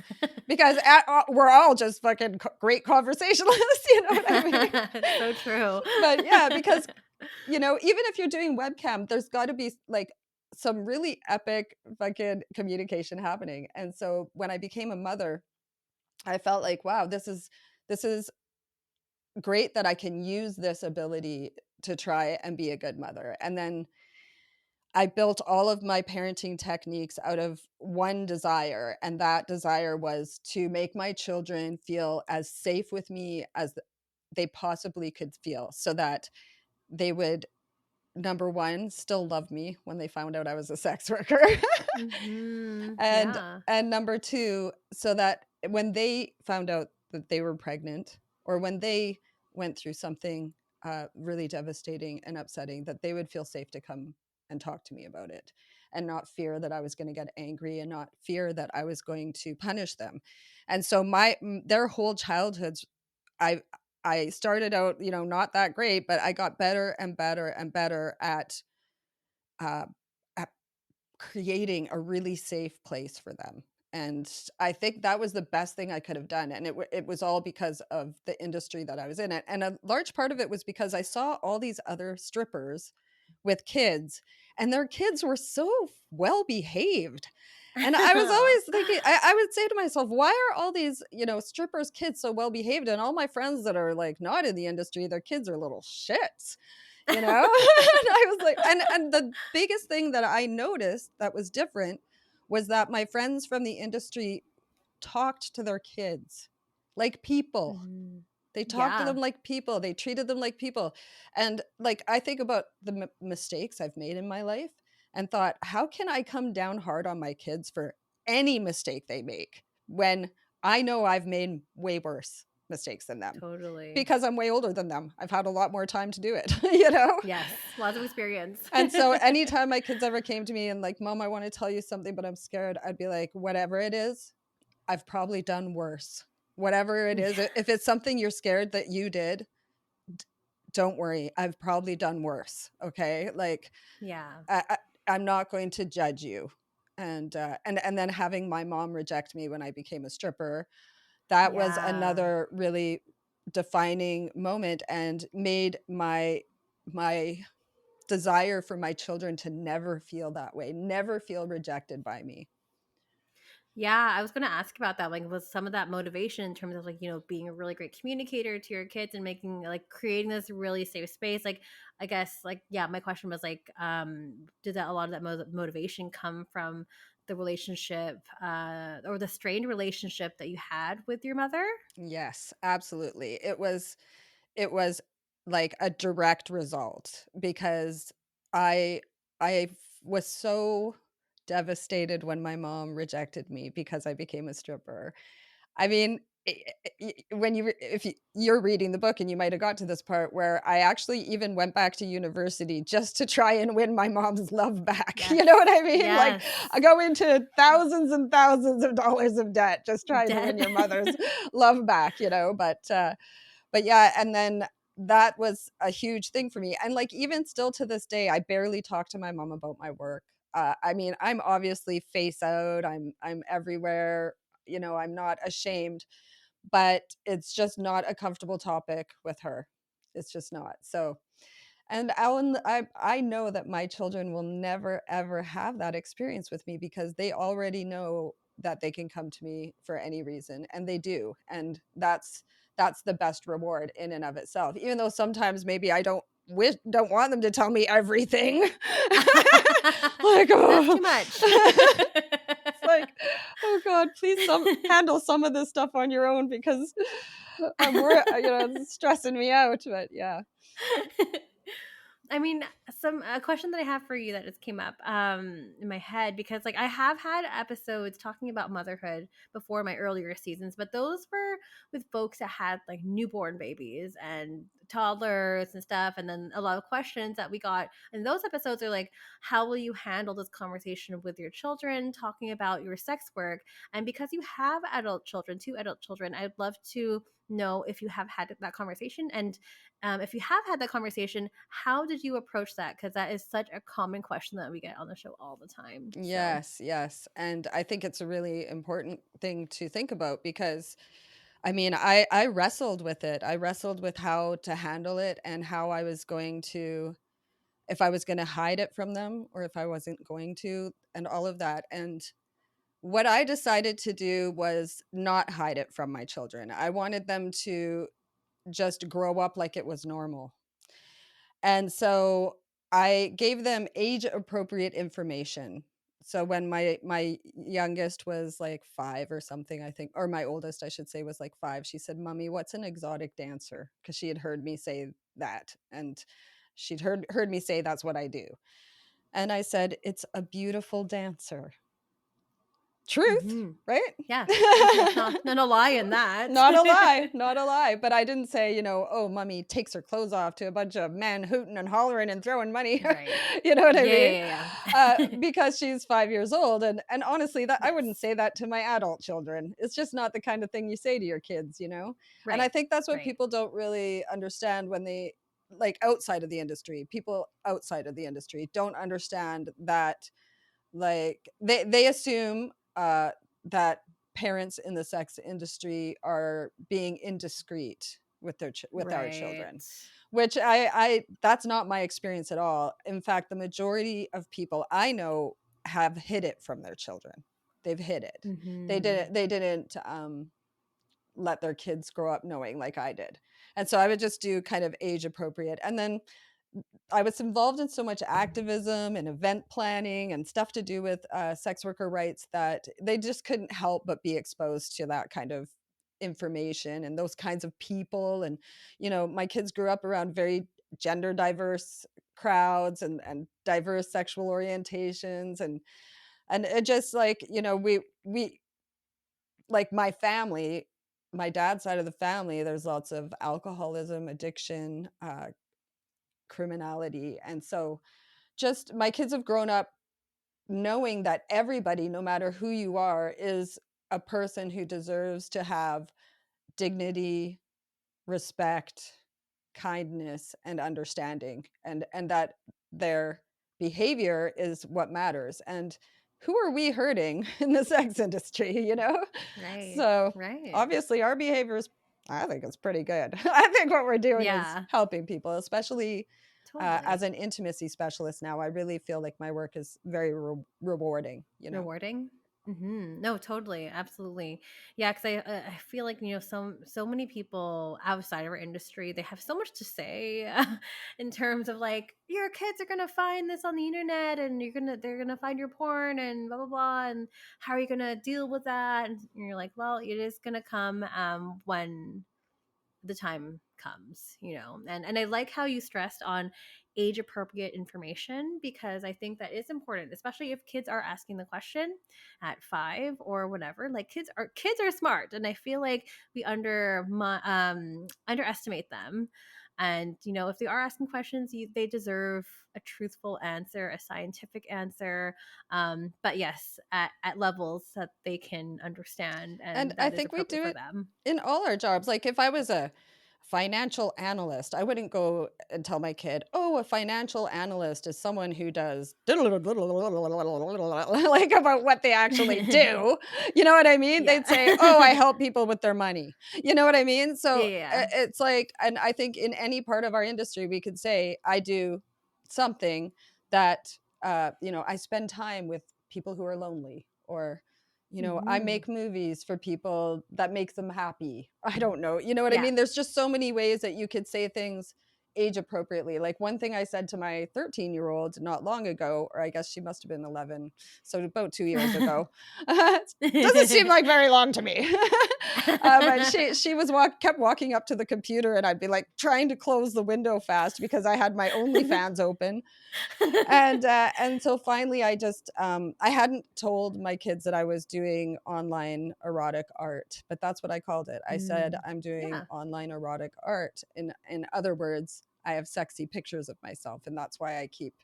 we're all just fucking great conversationalists, you know what I mean? It's so true. But yeah, because even if you're doing webcam, there's got to be like some really epic fucking communication happening. And so when I became a mother, I felt like, wow, this is great that I can use this ability to try and be a good mother. And then I built all of my parenting techniques out of one desire, and that desire was to make my children feel as safe with me as they possibly could feel, so that they would, number one, still love me when they found out I was a sex worker. Mm-hmm. and Yeah. and number two, so that when they found out that they were pregnant, or when they went through something really devastating and upsetting, that they would feel safe to come and talk to me about it, and not fear that I was going to get angry, and not fear that I was going to punish them. And so their whole childhoods, i I started out, not that great, but I got better and better and better uh, at creating a really safe place for them. And I think that was the best thing I could have done. And it was all because of the industry that I was in. And a large part of it was because I saw all these other strippers with kids, and their kids were so well behaved. And I was always thinking, I would say to myself, why are all these, strippers' kids so well behaved? And all my friends that are like not in the industry, their kids are little shits, you know? And I was like, and the biggest thing that I noticed that was different was that my friends from the industry talked to their kids like people. Mhm. They talked to them Yeah, like people. They treated them like people. And like I think about the mistakes I've made in my life and thought, how can I come down hard on my kids for any mistake they make when I know I've made way worse mistakes than them totally. because I'm way older than them. I've had a lot more time to do it, you know? Yes, lots of experience. And so anytime my kids ever came to me and like, Mom, I want to tell you something, but I'm scared, I'd be like, whatever it is, I've probably done worse. Whatever it is, Yeah. if it's something you're scared that you did, don't worry. I've probably done worse. Okay. Like Yeah. I'm not going to judge you. And then having my mom reject me when I became a stripper, that was Yeah. another really defining moment and made my desire for my children to never feel that way, never feel rejected by me. Yeah, I was gonna ask about that. Like, was some of that motivation in terms of like, being a really great communicator to your kids and making like creating this really safe space? Like, I guess like, yeah, my question was like, did that a lot of that motivation come from the relationship or the strained relationship that you had with your mother? Yes, absolutely. It was like a direct result because I I was so devastated when my mom rejected me because I became a stripper. I mean, when if you're reading the book and you might have got to this part where I actually even went back to university just to try and win my mom's love back. Yes. You know what I mean? Like Yes. I go into thousands and thousands of dollars of debt just trying to win Dead. your mother's love back, but yeah, and then that was a huge thing for me. And like even still to this day, I barely talk to my mom about my work. I mean, I'm obviously face out. I'm everywhere. I'm not ashamed, but it's just not a comfortable topic with her. It's just not. So, and Alan, I know that my children will never ever have that experience with me because they already know that they can come to me for any reason, and they do, and that's the best reward in and of itself. Even though sometimes maybe I don't want them to tell me everything, like That's oh, too much. it's like oh God, please handle some of this stuff on your own because I'm worried, it's stressing me out. But yeah. I mean, some a question that I have for you that just came up in my head because like I have had episodes talking about motherhood before my earlier seasons, but those were with folks that had like newborn babies and toddlers and stuff, and then a lot of questions that we got in those episodes are like, how will you handle this conversation with your children talking about your sex work? And because you have adult children, two adult children, I'd love to know if you have had that conversation, and if you have had that conversation, how did you approach that? Because that is such a common question that we get on the show all the time. So, Yes, yes. And I think it's a really important thing to think about because I mean, I wrestled with it. I wrestled with how to handle it and how I was going to if I was going to hide it from them or if I wasn't going to and all of that. And what I decided to do was not hide it from my children. I wanted them to just grow up like it was normal. And so I gave them age appropriate information. So when my youngest was like 5 or something, I think, or my oldest, I should say, was like 5, she said, "Mommy, what's an exotic dancer?" Because she had heard me say that, and she'd heard me say that's what I do. And I said, "It's a beautiful dancer." Truth, mhm. right? Yeah, no lie in that. Not a lie, not a lie. But I didn't say, oh, mommy takes her clothes off to a bunch of men hooting and hollering and throwing money. Right. You know what I Yeah, mean? yeah, yeah. Because she's 5 years old. And honestly, that I wouldn't Yes. say that to my adult children. It's just not the kind of thing you say to your kids. And I Right. think that's what Right. people don't really understand when they like outside of the industry. People outside of the industry don't understand that like they assume that parents in the sex industry are being indiscreet with with our children, Right. which I that's not my experience at all. In fact, the majority of people I know have hid it from their children. They've hid it. Mm-hmm. They didn't let their kids grow up knowing like I did. And so I would just do kind of age appropriate. And then I was involved in so much activism and event planning and stuff to do with sex worker rights that they just couldn't help but be exposed to that kind of information and those kinds of people. And, you know, my kids grew up around very gender diverse crowds and diverse sexual orientations. And it just like, you know, we, like my family, my dad's side of the family, there's lots of alcoholism, addiction, criminality. And so just my kids have grown up knowing that everybody, no matter who you are, is a person who deserves to have dignity, respect, kindness, and understanding, and that their behavior is what matters. And who are we hurting in the sex industry, you know? Right. So Right. obviously our behavior is, I think it's pretty good. I think what we're doing is Yeah. helping people, especially as Totally. an intimacy specialist now. I really feel like my work is very rewarding, you know? Rewarding. No, totally, absolutely. Yeah, because I feel like, so many people outside of our industry, they have so much to say in terms of like, your kids are gonna find this on the internet, and they're gonna find your porn and blah blah blah, and how are you gonna deal with that? And you're like, well, it is gonna come when the time comes, and I like how you stressed on age appropriate information, because I think that is important, especially if kids are asking the question at 5 or whatever. Like, kids are smart, and I feel like we underestimate them. And if they are asking questions, they deserve a truthful answer, a scientific answer, but yes, at levels that they can understand And and I that is think we appropriate do for it them. in all our jobs. Like if I was a financial analyst, I wouldn't go and tell my kid, "Oh, a financial analyst is someone who does like about what they actually do." You know what I mean? Yeah. They'd say, "Oh, I help people with their money." You know what I mean? Yeah, So yeah. it's like, and I think in any part of our industry, we could say, "I do something that, you know, I spend time with people who are lonely," or you know, I Mhm. make movies for people that make them happy. I don't know. You know what I Yeah. mean? There's just so many ways that you could say things age appropriately. Like one thing I said to my 13-year-old not long ago, or I guess she must have been 11, so about 2 years ago. Doesn't seem like very long to me. But she was kept walking up to the computer, and I'd be like trying to close the window fast because I had my OnlyFans open. And so finally I just I hadn't told my kids that I was doing online erotic art, but that's what I called it. I said Mm. I'm doing Yeah. online erotic art. In other words, I have sexy pictures of myself, and that's why I keep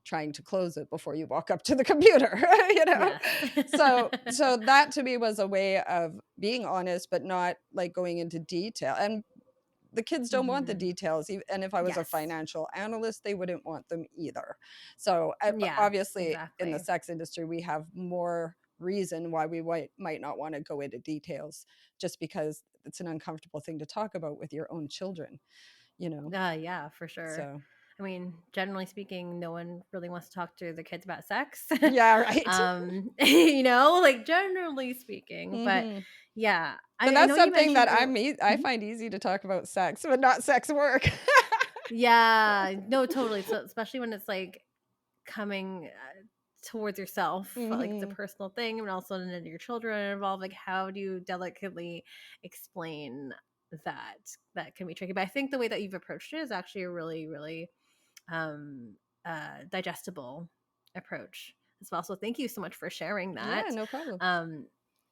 trying to close it before you walk up to the computer. You know, Yes. so that to me was a way of being honest but not like going into detail. And the kids don't want the Mhm. details, and if I was a Yes. financial analyst, they wouldn't want them either. So Yeah, obviously in the exactly. sex industry we have more reason why we might not want to go into details, just because it's an uncomfortable thing to talk about with your own children, you know. Yeah, for sure. So I mean, generally speaking, no one really wants to talk to the kids about sex. yeah, right. Like generally speaking. But Hmm. yeah, But I that's know you something mentioned that earlier. I find easy to talk about sex, but not sex work. Yeah, no, totally. So especially when it's like coming towards yourself, like it's a Hmm. personal thing, and also then your children are involved. Like, how do you delicately explain that? That can be tricky. But I think the way that you've approached it is actually a really, really um, digestible approach as well. So thank you so much for sharing Yeah, that. no problem. Um,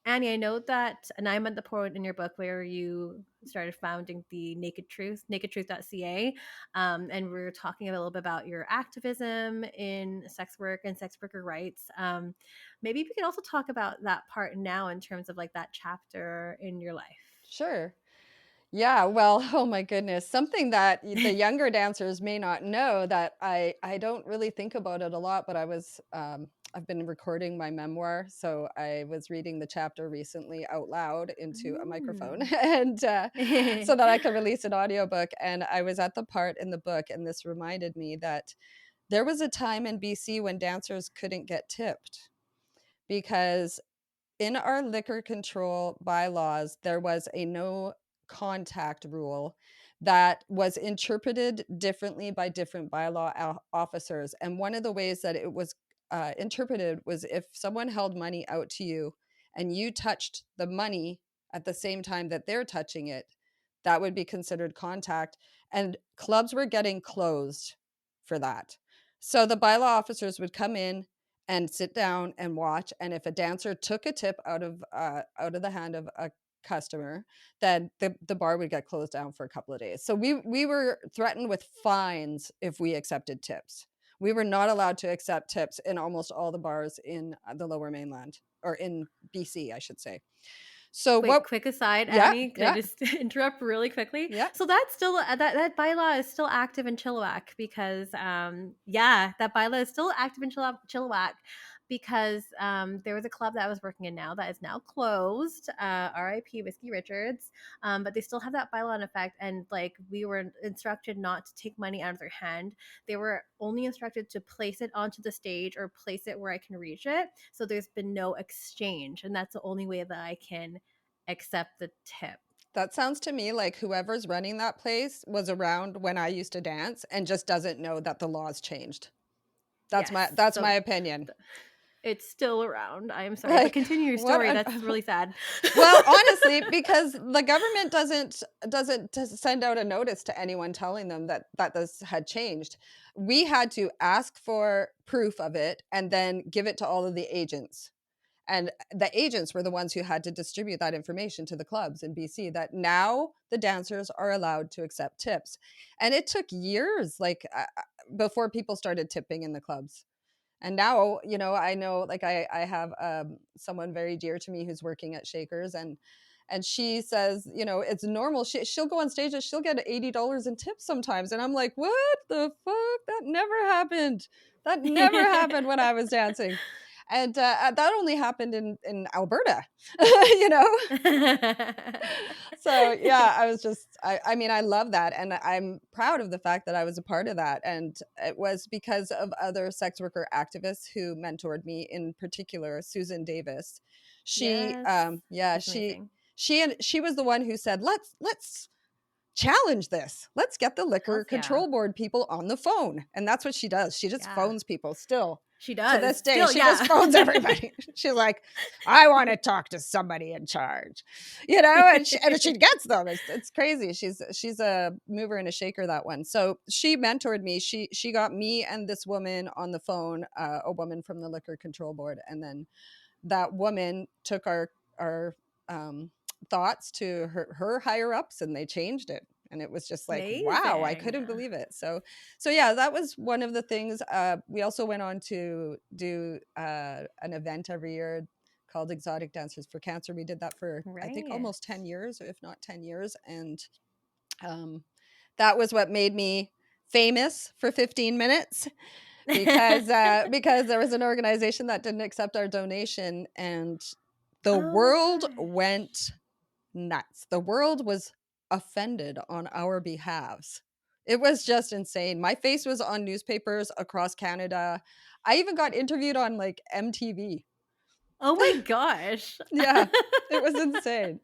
Annie, I know that, and I'm at the point in your book where you started founding the Naked Truth, nakedtruth.ca. And we're talking a little bit about your activism in sex work and sex worker rights. Maybe we could also talk about that part now in terms of like that chapter in your life. Sure. Yeah, well, oh my goodness. Something that the younger dancers may not know that I don't really think about it a lot, but I've been recording my memoir, so I was reading the chapter recently out loud into a microphone, and so that I could release an audiobook. And I was at the part in the book, and this reminded me that there was a time in BC when dancers couldn't get tipped because in our liquor control bylaws, there was a no contact rule that was interpreted differently by different bylaw officers. And one of the ways that it was interpreted was if someone held money out to you and you touched the money at the same time that they're touching it, that would be considered contact. And clubs were getting closed for that. So the bylaw officers would come in and sit down and watch. And if a dancer took a tip out of the hand of a customer, then the bar would get closed down for a couple of days. So we were threatened with fines if we accepted tips. We were not allowed to accept tips in almost all the bars in the Lower Mainland, or in BC, I should say. So Wait, quick aside, Annie, can I just interrupt really quickly? Yeah. So that's still that bylaw is still active in Chilliwack because that bylaw is still active in Chilliwack because there was a club that I was working in now that is now closed, RIP Whiskey Richards, but they still have that bylaw in effect, and like we were instructed not to take money out of their hand. They were only instructed to place it onto the stage or place it where I can reach it. So there's been no exchange, and that's the only way that I can accept the tip. That sounds to me like whoever's running that place was around when I used to dance and just doesn't know that the laws changed. That's my opinion. It's still around. I am sorry, but continue your story. That's really sad. Well, honestly, because the government doesn't send out a notice to anyone telling them that this had changed. We had to ask for proof of it and then give it to all of the agents. And the agents were the ones who had to distribute that information to the clubs in BC, that now the dancers are allowed to accept tips. And it took years, before people started tipping in the clubs. And now, I know, like I have someone very dear to me who's working at Shakers, and she says, it's normal. She'll go on stage and she'll get $80 in tips sometimes. And I'm like, what the fuck? That never happened. That never happened when I was dancing. And that only happened in Alberta, So yeah, I love that. And I'm proud of the fact that I was a part of that. And it was because of other sex worker activists who mentored me, in particular, Susan Davis. She was the one who said, let's challenge this. Let's get the liquor control board people on the phone. And that's what she does. She just phones people still. She does. To this day, she just phones everybody. She's like, I want to talk to somebody in charge, and she gets them. It's crazy. She's a mover and a shaker, that one. So she mentored me. She got me and this woman on the phone, a woman from the liquor control board. And then that woman took our thoughts to her higher ups, and they changed it. And it was just like, amazing. Wow, I couldn't believe it. So yeah, that was one of the things. We also went on to do an event every year called Exotic Dancers for Cancer. We did that for, I think, almost 10 years, if not 10 years. And that was what made me famous for 15 minutes. Because there was an organization that didn't accept our donation, and the world went nuts. The world was offended on our behalves. It was just insane. My face was on newspapers across Canada. I even got interviewed on like MTV. Oh my gosh. Yeah, it was insane.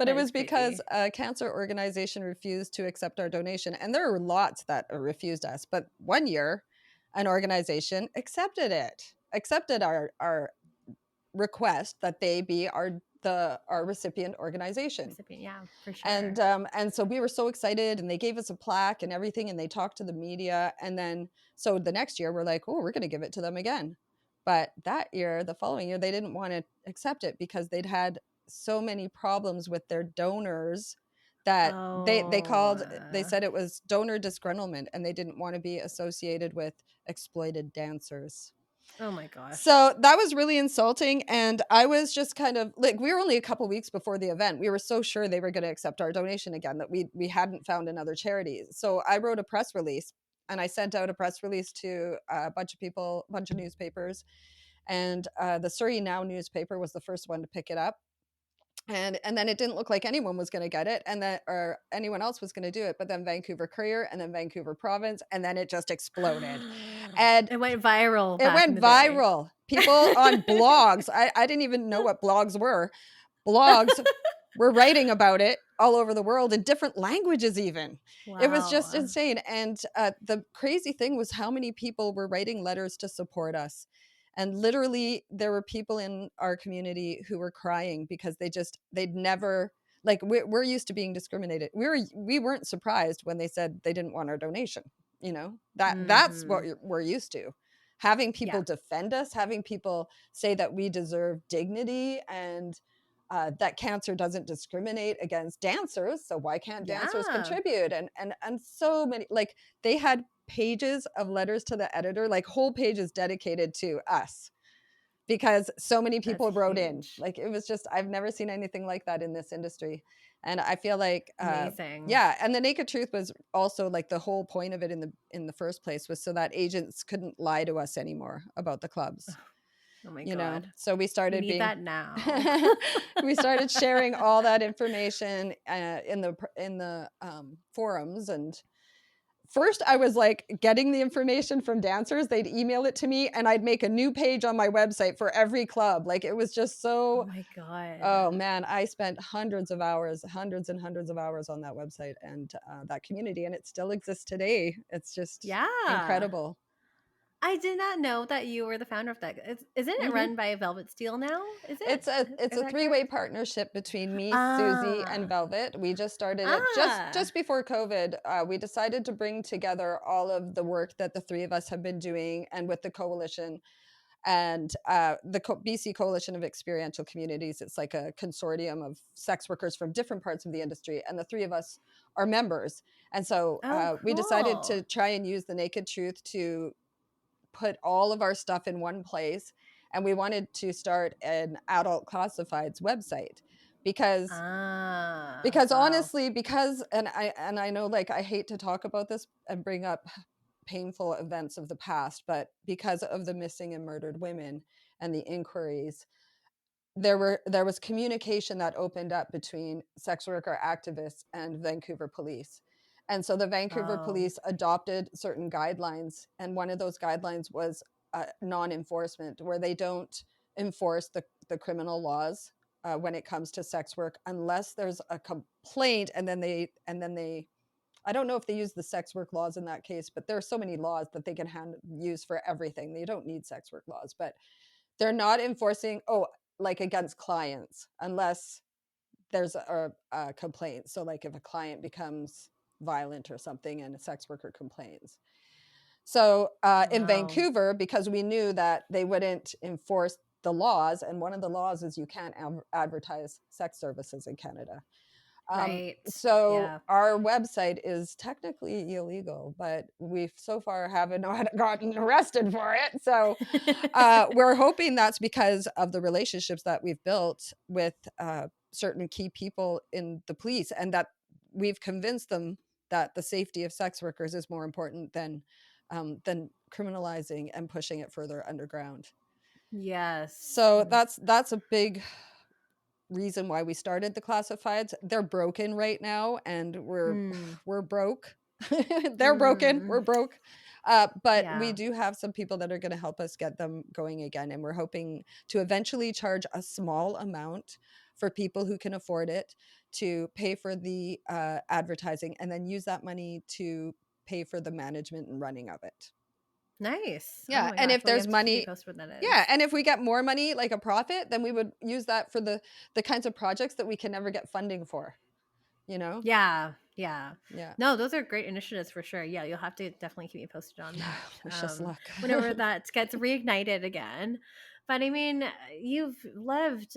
But it was because a cancer organization refused to accept our donation. And there were lots that refused us. But one year, an organization accepted our request that they be our recipient organization. Yeah, for sure. And so we were so excited, and they gave us a plaque and everything, and they talked to the media. And then, so the next year we're like, oh, we're going to give it to them again. But the following year, they didn't want to accept it because they'd had so many problems with their donors that they said it was donor disgruntlement, and they didn't want to be associated with exploited dancers. Oh my gosh. So that was really insulting. And I was just kind of like, we were only a couple weeks before the event. We were so sure they were going to accept our donation again that we hadn't found another charity. So I wrote a press release, and I sent out a press release to a bunch of people, a bunch of newspapers. And the Surrey Now newspaper was the first one to pick it up. And then it didn't look like anyone was going to get it, and that or anyone else was going to do it. But then Vancouver Courier, and then Vancouver Province, and then it just exploded. And It went viral it back in went the day. viral. People on blogs. I didn't even know what blogs were. Blogs were writing about it all over the world in different languages even. It was just Wow. insane. And the crazy thing was how many people were writing letters to support us. And literally there were people in our community who were crying because they'd never, like, we're used to being discriminated. We weren't surprised when they said they didn't want our donation. You know, that's what we're used to. Having people defend us, having people say that we deserve dignity, and that cancer doesn't discriminate against dancers, so why can't dancers contribute? And so many, like, they had pages of letters to the editor, like whole pages dedicated to us, because so many people wrote in. Like, it was just, I've never seen anything like that in this industry. And I feel like amazing. Yeah, and the Naked Truth was also, like, the whole point of it in the first place was so that agents couldn't lie to us anymore about the clubs. Oh my You God. know, so we started We need that now. we started sharing all that information in the forums. And first I was like getting the information from dancers. They'd email it to me, and I'd make a new page on my website for every club. Like, it was just so. Oh my God. Oh man, I spent hundreds and hundreds of hours on that website and that community, and it still exists today. It's just incredible. I did not know that you were the founder of that. Isn't it run by Velvet Steel now? Is it? It's a three-way partnership between me, Susie, and Velvet. We just started it just before COVID. We decided to bring together all of the work that the three of us have been doing, and with the coalition and the BC Coalition of Experiential Communities. It's like a consortium of sex workers from different parts of the industry, and the three of us are members. And so we decided to try and use the Naked Truth to put all of our stuff in one place. And we wanted to start an adult classifieds website because honestly, and I know, like, I hate to talk about this and bring up painful events of the past, but because of the missing and murdered women and the inquiries, there was communication that opened up between sex worker activists and Vancouver police. And so the Vancouver police adopted certain guidelines, and one of those guidelines was non-enforcement, where they don't enforce the criminal laws when it comes to sex work unless there's a complaint. And then they I don't know if they use the sex work laws in that case, but there are so many laws that they can use for everything. They don't need sex work laws, but they're not enforcing like against clients unless there's a complaint. So, like, if a client becomes violent or something and a sex worker complains. So in Vancouver, because we knew that they wouldn't enforce the laws, and one of the laws is you can't advertise sex services in Canada. So our website is technically illegal, but we've so far haven't gotten arrested for it. So we're hoping that's because of the relationships that we've built with certain key people in the police, and that we've convinced them that the safety of sex workers is more important than criminalizing and pushing it further underground. Yes. So that's a big reason why we started the classifieds. They're broken right now, and we're broke. They're broken. We're broke. But we do have some people that are going to help us get them going again, and we're hoping to eventually charge a small amount for people who can afford it to pay for the advertising, and then use that money to pay for the management and running of it. Nice. Yeah. And if there's money, and if we get more money, like a profit, then we would use that for the kinds of projects that we can never get funding for, you know? Yeah. No, those are great initiatives for sure. Yeah, you'll have to definitely keep me posted on that. Wish us luck. Whenever that gets reignited again. But I mean, you've lived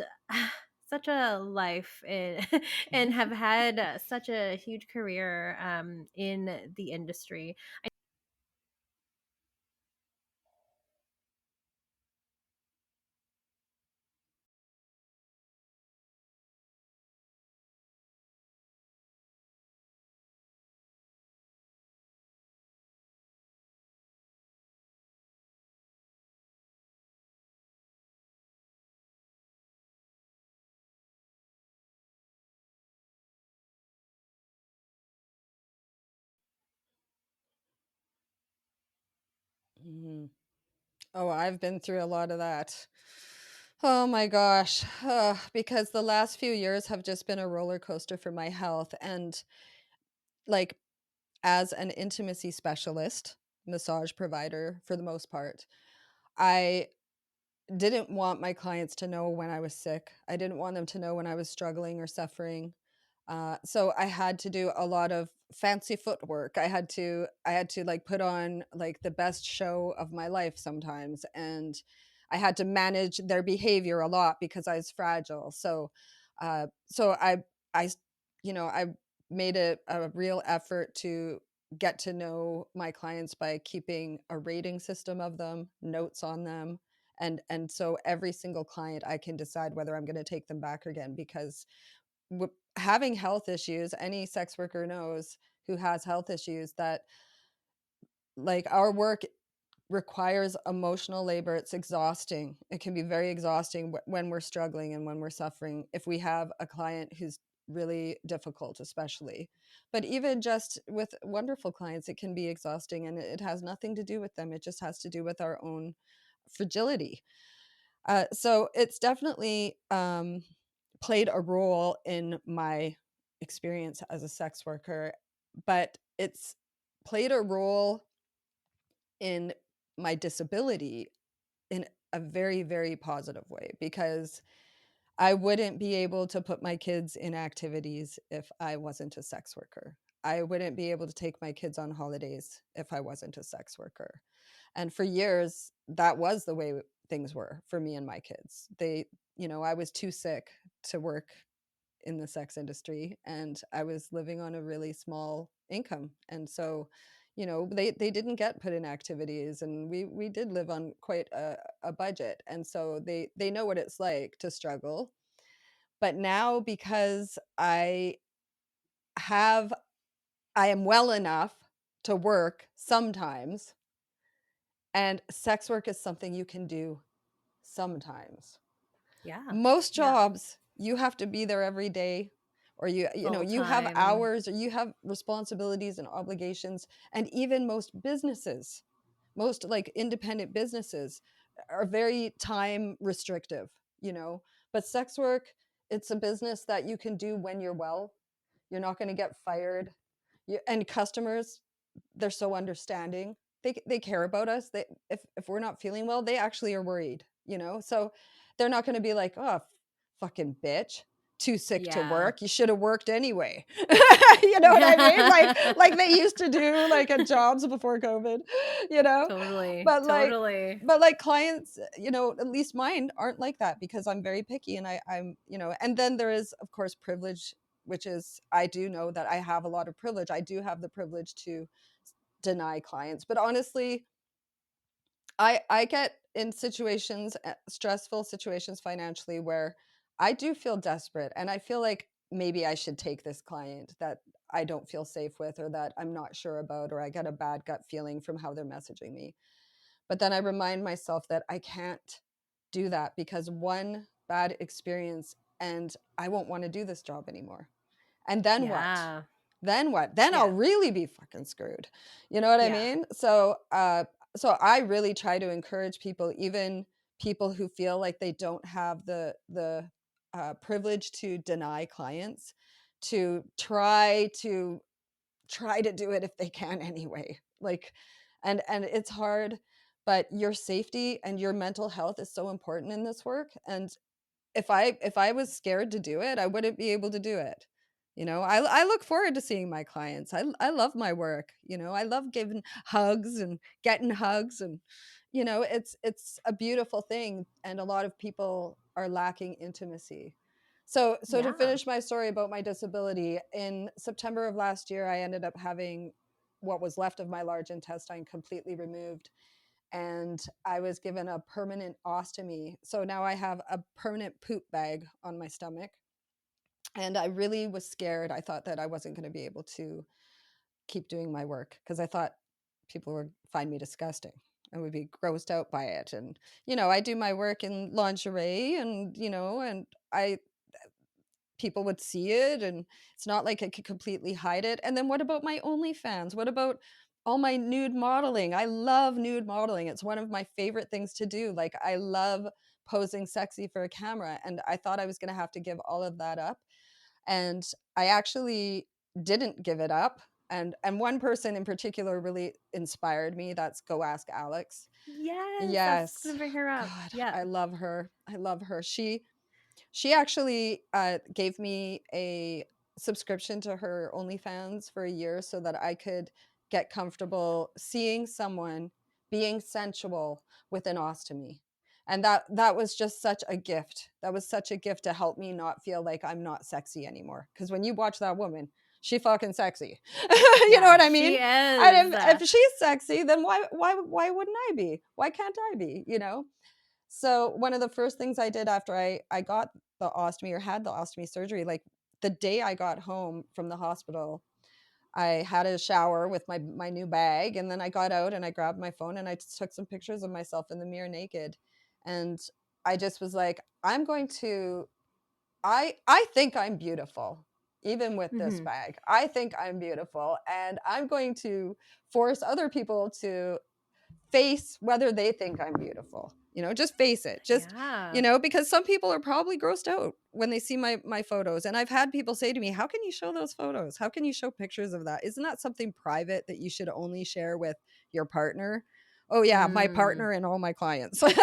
such a life and have had such a huge career in the industry. Mhm. Oh, I've been through a lot of that. Oh my gosh. Because the last few years have just been a roller coaster for my health. And like, as an intimacy specialist, massage provider for the most part, I didn't want my clients to know when I was sick. I didn't want them to know when I was struggling or suffering. So I had to do a lot of fancy footwork. I had to like put on like the best show of my life sometimes, and I had to manage their behavior a lot because I was fragile. So I made a real effort to get to know my clients by keeping a rating system of them, notes on them, and so every single client I can decide whether I'm going to take them back again, because having health issues, any sex worker knows who has health issues that like our work requires emotional labor. It's exhausting. It can be very exhausting when we're struggling and when we're suffering, if we have a client who's really difficult, especially. But even just with wonderful clients, it can be exhausting, and it has nothing to do with them. It just has to do with our own fragility. So it's definitely played a role in my experience as a sex worker, but it's played a role in my disability in a very, very positive way, because I wouldn't be able to put my kids in activities if I wasn't a sex worker. I wouldn't be able to take my kids on holidays if I wasn't a sex worker. And for years, that was the way things were for me and my kids. I was too sick to work in the sex industry, and I was living on a really small income. And so, they didn't get put in activities, and we did live on quite a budget. And so they know what it's like to struggle. But now, because have I am well enough to work sometimes, and sex work is something you can do sometimes. Yeah. Most Yeah. jobs, you have to be there every day, or Full you have time. hours, or you have responsibilities and obligations. And even most like independent businesses are very time restrictive, you know. But sex work, it's a business that you can do when you're well. You're not going to get fired. And customers, they're so understanding. They care about us. If we're not feeling well, they actually are worried, you know? So they're not going to be like, "Oh, fucking bitch, too sick to Yeah. work. You should have worked anyway." You know what I mean? Like they used to do like at jobs before COVID, you know? Totally. But like Totally. but like clients, at least mine aren't like that, because I'm very picky, and and then there is, of course, privilege, which is, I do know that I have a lot of privilege. I do have the privilege to deny clients. But honestly, I get in situations, stressful situations financially, where I do feel desperate, and I feel like maybe I should take this client that I don't feel safe with, or that I'm not sure about, or I get a bad gut feeling from how they're messaging me. But then I remind myself that I can't do that, because one bad experience and I won't want to do this job anymore. And then what? Yeah. Then what? Then I'll Yeah. really be fucking screwed. You know what I Yeah. mean? So I really try to encourage people, even people who feel like they don't have the privilege to deny clients, to try to do it if they can anyway. Like, and it's hard, but your safety and your mental health is so important in this work. And if I was scared to do it, I wouldn't be able to do it. I look forward to seeing my clients. I love my work. I love giving hugs and getting hugs, and it's a beautiful thing, and a lot of people are lacking intimacy. So to Yeah. finish my story about my disability, in September of last year, I ended up having what was left of my large intestine completely removed, and I was given a permanent ostomy. So now I have a permanent poop bag on my stomach. And I really was scared. I thought that I wasn't going to be able to keep doing my work, because I thought people would find me disgusting and would be grossed out by it. And, I do my work in lingerie, and I people would see it, and it's not like I could completely hide it. And then what about my OnlyFans? What about all my nude modeling. I love nude modeling. It's one of my favorite things to do. Like, I love posing sexy for a camera, and I thought I was going to have to give all of that up. And I actually didn't give it up. And one person in particular really inspired me. That's Go Ask Alex. Yes, I was just Yes. gonna bring her up. God, Yeah. I love her. I love her. She actually gave me a subscription to her OnlyFans for a year so that I could get comfortable seeing someone being sensual with an ostomy. And that was just such a gift. That was such a gift to help me not feel like I'm not sexy anymore. Because when you watch that woman, she fucking sexy. You know Yeah, what I she mean? is. And if she's sexy, then why wouldn't I be? Why can't I be? You know? So one of the first things I did after I got the ostomy, or had the ostomy surgery, like the day I got home from the hospital, I had a shower with my new bag, and then I got out and I grabbed my phone and I took some pictures of myself in the mirror naked. And I just was like, I think I'm beautiful. Even with this Mhm. bag, I think I'm beautiful, and I'm going to force other people to face whether they think I'm beautiful. Just face it. Just, Yeah. because some people are probably grossed out when they see my photos. And I've had people say to me, how can you show those photos? How can you show pictures of that? Isn't that something private that you should only share with your partner? Oh yeah, my Mm. partner and all my clients. but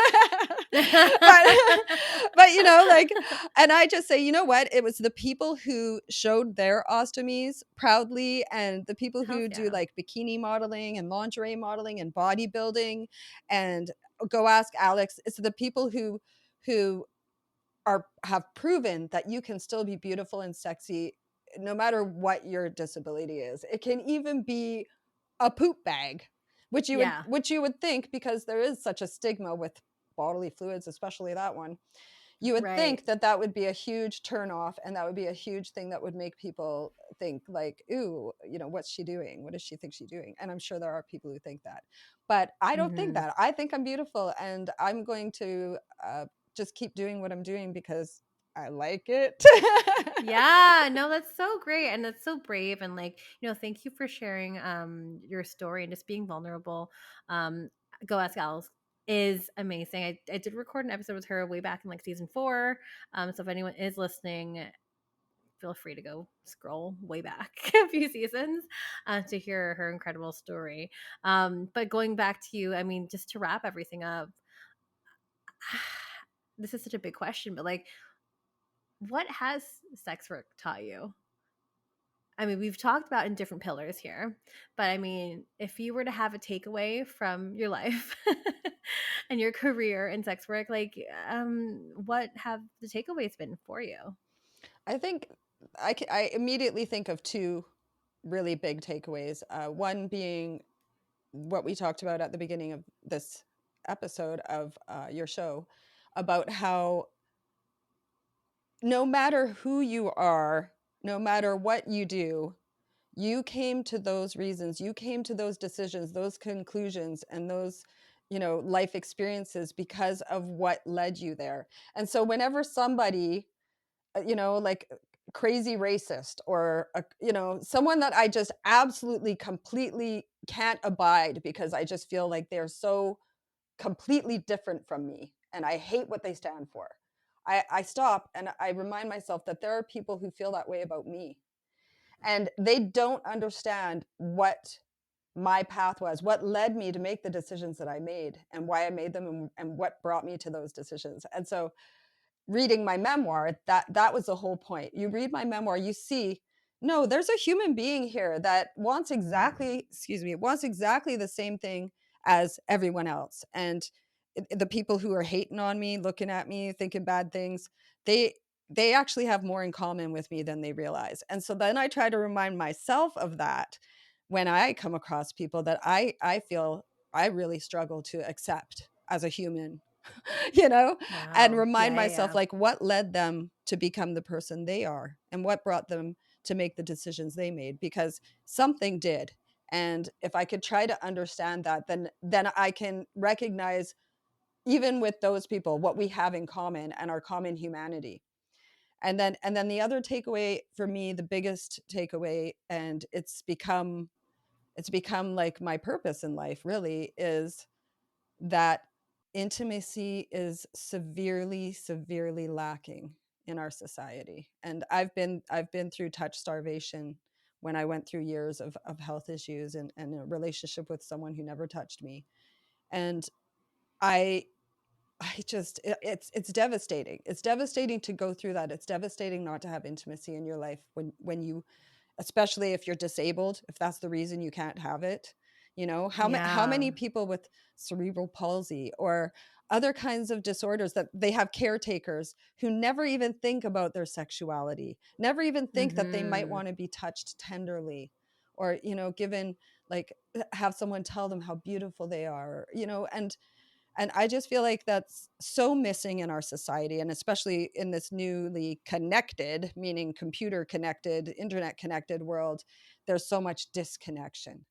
like, and I just say, you know what? It was the people who showed their ostomies proudly, and the people Hells who do yeah. like bikini modeling and lingerie modeling and bodybuilding, and Go Ask Alex. It's the people who have proven that you can still be beautiful and sexy no matter what your disability is. It can even be a poop bag, which you would Yeah. which you would think, because there is such a stigma with bodily fluids, especially that one. You would Right. think that that would be a huge turnoff, and that would be a huge thing that would make people think like, ooh, what's she doing? What does she think she's doing? And I'm sure there are people who think that, but I don't think Mhm. that. I think I'm beautiful, and I'm going to just keep doing what I'm doing because I like it. Yeah, no, that's so great and that's so brave and like, thank you for sharing your story and just being vulnerable. Um Go Ask Alice is amazing. I did record an episode with her way back in like season 4. So if anyone is listening, feel free to go scroll way back a few seasons to hear her incredible story. But going back to you, I mean, just to wrap everything up, this is such a big question, but like, what has sex work taught you? I mean, we've talked about in different pillars here, but I mean, if you were to have a takeaway from your life and your career in sex work, like, what have the takeaways been for you? I think I immediately think of two really big takeaways. One being what we talked about at the beginning of this episode of your show, about how no matter who you are, no matter what you do, you came to those reasons, you came to those decisions, those conclusions, and those life experiences because of what led you there. And so whenever somebody like crazy racist, or someone that I just absolutely completely can't abide because I just feel like they're so completely different from me and I hate what they stand for, I stop and I remind myself that there are people who feel that way about me, and they don't understand what my path was, what led me to make the decisions that I made, and why I made them, and what brought me to those decisions. And so reading my memoir, that was the whole point. You read my memoir, you see, no, there's a human being here that wants exactly, wants exactly the same thing as everyone else. And the people who are hating on me, looking at me, thinking bad things, they actually have more in common with me than they realize. And so then I try to remind myself of that when I come across people that I feel I really struggle to accept as a human. you know and Wow. remind Yeah, yeah, myself yeah. like what led them to become the person they are, and what brought them to make the decisions they made, because something did. And if I could try to understand that, then I can recognize, even with those people, what we have in common and our common humanity. And then the other takeaway for me, the biggest takeaway, and it's become it's become like my purpose in life, really, is that intimacy is severely lacking in our society. And I've been through touch starvation when I went through years of health issues and a relationship with someone who never touched me. And I it's devastating. It's devastating to go through that. It's devastating not to have intimacy in your life when you, especially if you're disabled, if that's the reason you can't have it. You know, how Yeah. many people with cerebral palsy or other kinds of disorders that they have caretakers who never even think about their sexuality, never even think that they might Mm-hmm. want to be touched tenderly, or, you know, given, like, have someone tell them how beautiful they are, you know. And I just feel like that's so missing in our society, and especially in this newly connected, meaning computer connected, internet connected world. There's so much disconnection.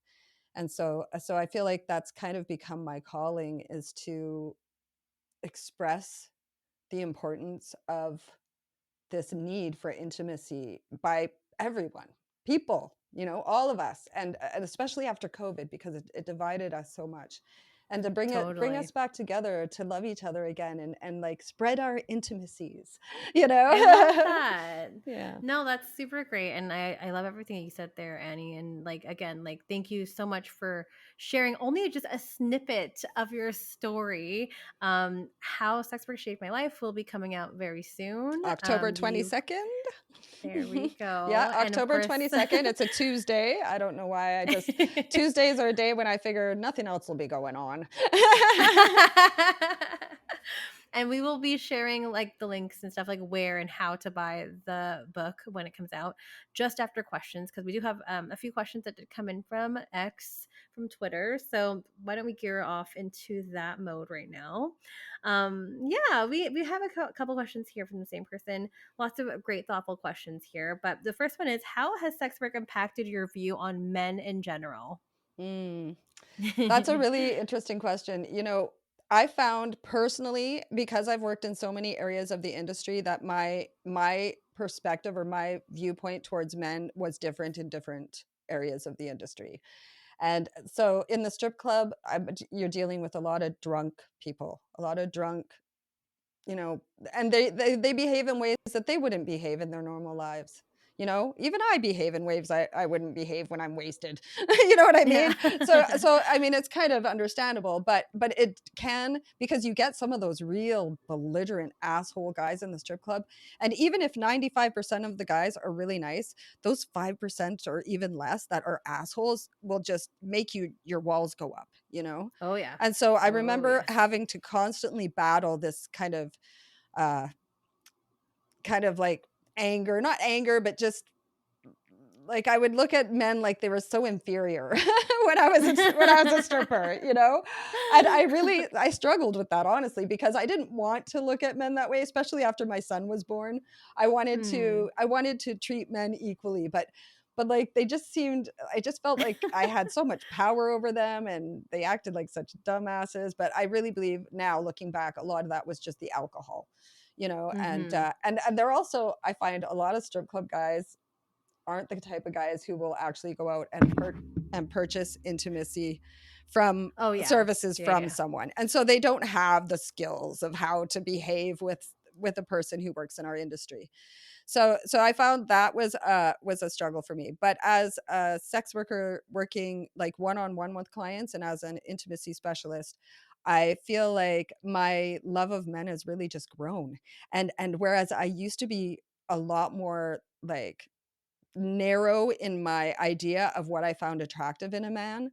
And so I feel like that's kind of become my calling, is to express the importance of this need for intimacy by everyone, people, you know, all of us, and especially after COVID, because it divided us so much. And to bring us Totally. back together, to love each other again, and like spread our intimacies, I love know. that. Yeah. No, that's super great. And I love everything you said there, Annie. And like, again, like, thank you so much for sharing only just a snippet of your story. How Sex Work Shaped My Life will be coming out very soon. October You, 22nd. there we Yeah, go. And of October course, 22nd. It's a Tuesday. I don't know why. Tuesdays are a day when I figure nothing else will be going on. and we will be sharing like the links and stuff, like where and how to buy the book when it comes out, just after questions, because we do have a few questions that did come in from X, from Twitter. So why don't we gear off into that mode right now? Yeah, we have a couple questions here from the same person. Lots of great, thoughtful questions here. But the first one is, how has sex work impacted your view on men in general? Mm. That's a really interesting question. You know, I found personally, because I've worked in so many areas of the industry, that my perspective or my viewpoint towards men was different in different areas of the industry. And so in the strip club, you're dealing with a lot of drunk people, a lot of drunk, you know, and they behave in ways that they wouldn't behave in their normal lives. You know, even I behave in ways I wouldn't behave when I'm wasted. You know what I Yeah. mean? So I mean, it's kind of understandable, but it can, because you get some of those real belligerent asshole guys in the strip club. And even if 95% of the guys are really nice, those 5% or even less that are assholes will just make your walls go up, you know? Oh yeah. And so I Oh remember yes. having to constantly battle this uh, kind of like anger, not anger, but just like I would look at men like they were so inferior when I was a stripper, you know? And I struggled with that, honestly, because I didn't want to look at men that way, especially after my son was born. Hmm. I wanted to treat men equally, but like they just seemed, I just felt like I had so much power over them, and they acted like such dumbasses. But I really believe now, looking back, a lot of that was just the alcohol, you know. Mm-hmm. And they're also, I find a lot of strip club guys aren't the type of guys who will actually go out and purchase intimacy from Oh yeah. services Yeah, from yeah. someone, and so they don't have the skills of how to behave with a person who works in our industry. So I found that was a struggle for me. But as a sex worker working like one-on-one with clients, and as an intimacy specialist, I feel like my love of men has really just grown. And whereas I used to be a lot more like narrow in my idea of what I found attractive in a man,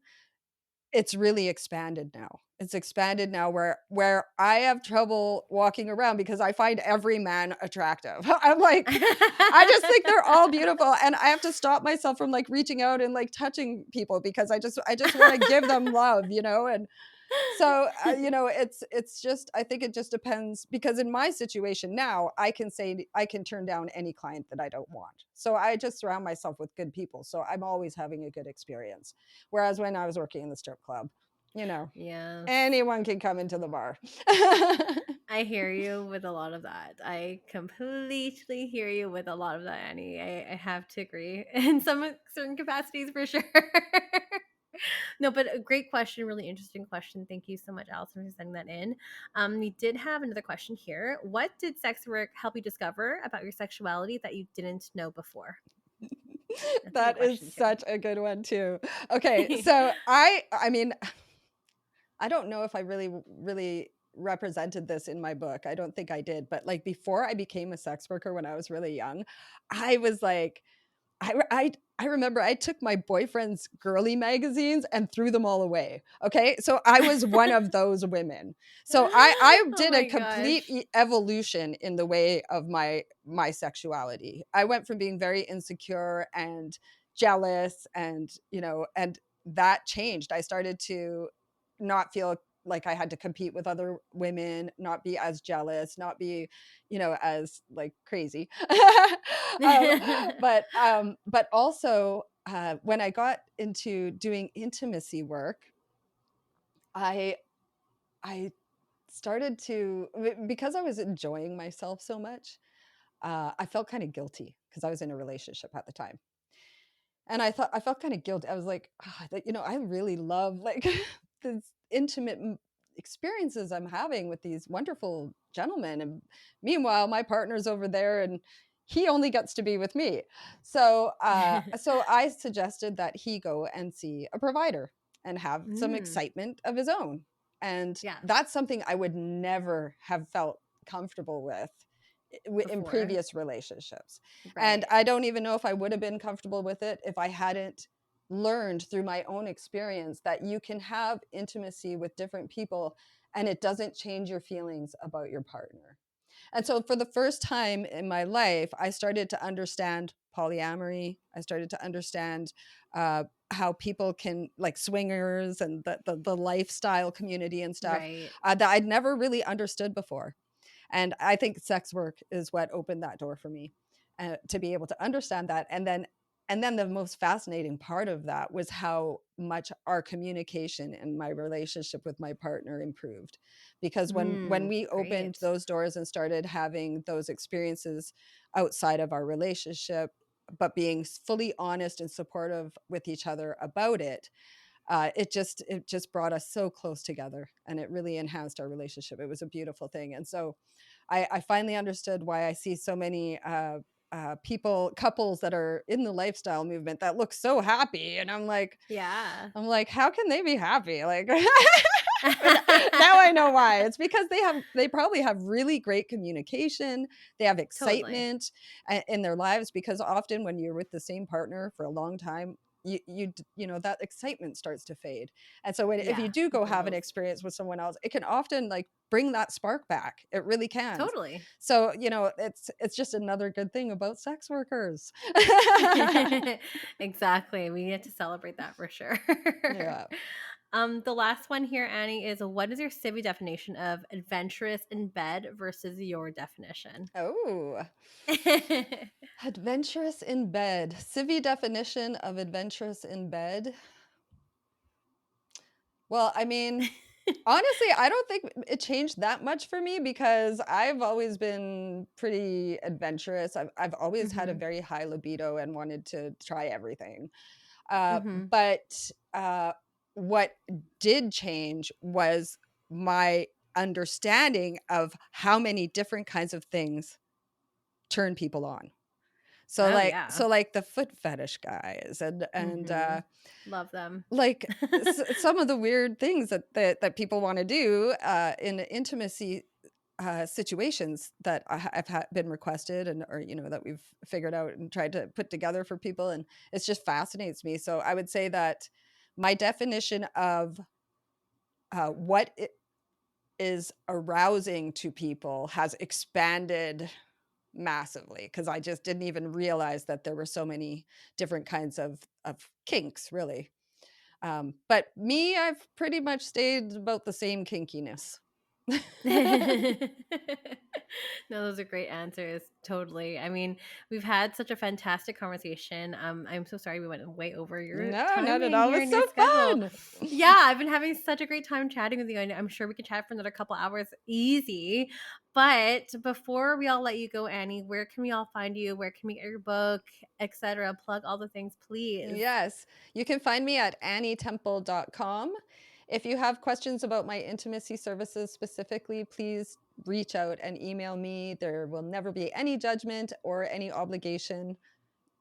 it's really expanded now. It's expanded now where I have trouble walking around because I find every man attractive. I'm like, I just think they're all beautiful, and I have to stop myself from like reaching out and like touching people, because I just want to give them love, you know. And so you know, it's just, I think it just depends, because in my situation now, I can say I can turn down any client that I don't want. So I just surround myself with good people, so I'm always having a good experience. Whereas when I was working in the strip club, you know, Yes. anyone can come into the bar. I hear you with a lot of that. I completely hear you with a lot of that, Annie. I have to agree in some certain capacities for sure. No, but a great question, really interesting question. Thank you so much, Allison, for sending that in. We did have another question here. What did sex work help you discover about your sexuality that you didn't know before? That's a good That is question too. such a good one too. Okay, so I mean, I don't know if I really represented this in my book. I don't think I did, but like before I became a sex worker when I was really young, I was like I remember I took my boyfriend's girly magazines and threw them all away. Okay, so I was one of those women. So I Oh did a my complete gosh. evolution in the way of my sexuality. I went from being very insecure and jealous, and and that changed. I started to not feel like I had to compete with other women, not be as jealous, not be, as like crazy. um, but also when I got into doing intimacy work, I I started to, because I was enjoying myself so much. I felt kind of guilty because I was in a relationship at the time. And I felt kind of guilty. I was like, I really love like this intimate experiences I'm having with these wonderful gentlemen. And meanwhile, my partner's over there and he only gets to be with me. So I suggested that he go and see a provider and have some Mm, excitement of his own. And yeah, that's something I would never have felt comfortable with in before. previous relationships. And Right. I don't even know if I would have been comfortable with it if I hadn't learned through my own experience that you can have intimacy with different people and it doesn't change your feelings about your partner. And so for the first time in my life, I started to understand polyamory. I started to understand how people can, like swingers and the lifestyle community and stuff, Right. that I'd never really understood before. And I think sex work is what opened that door for me, to be able to understand that. And then the most fascinating part of that was how much our communication and my relationship with my partner improved. Because when we opened Great. those doors and started having those experiences outside of our relationship, but being fully honest and supportive with each other about it, it just brought us so close together, and it really enhanced our relationship. It was a beautiful thing. And so I finally understood why I see so many couples that are in the lifestyle movement that look so happy, and Yeah. I'm like, how can they be happy? Like, now I know why. It's because they probably have really great communication. They have Totally. excitement in their lives, because often when you're with the same partner for a long time, that excitement starts to fade. And so if you Yeah, do it go have an does. experience with someone else, it can often like bring that spark back. It really can. Totally. So, it's just another good thing about sex workers. Exactly. We need to celebrate that for sure. Yeah. The last one here, Annie, is what is your civvy definition of adventurous in bed versus your definition? Oh, adventurous in bed. Civvy definition of adventurous in bed. Well, I mean, honestly, I don't think it changed that much for me, because I've always been pretty adventurous. I've always had a Mhm. very high libido and wanted to try everything. Uh, Mhm. but what did change was my understanding of how many different kinds of things turn people on. So Oh like yeah. so like the foot fetish guys, and Mhm. Love them. like some of the weird things that people want to do in intimacy situations that I've been requested, and or that we've figured out and tried to put together for people, and it just fascinates me. So I would say that my definition of what it is arousing to people has expanded massively, because I just didn't even realize that there were so many different kinds of kinks, really. But me, I've pretty much stayed about the same kinkiness. No, those are great answers. Totally. I mean, we've had such a fantastic conversation. I'm so sorry we went way over your No, not at timing all. It here was in so your schedule. fun. Yeah, I've been having such a great time chatting with you, and I'm sure we could chat for another couple hours easy. But before we all let you go, Annie, where can we all find you? Where can we get your book, etc.? Plug all the things, please. Yes, you can find me at annietemple.com. If you have questions about my intimacy services specifically, please reach out and email me. There will never be any judgment or any obligation.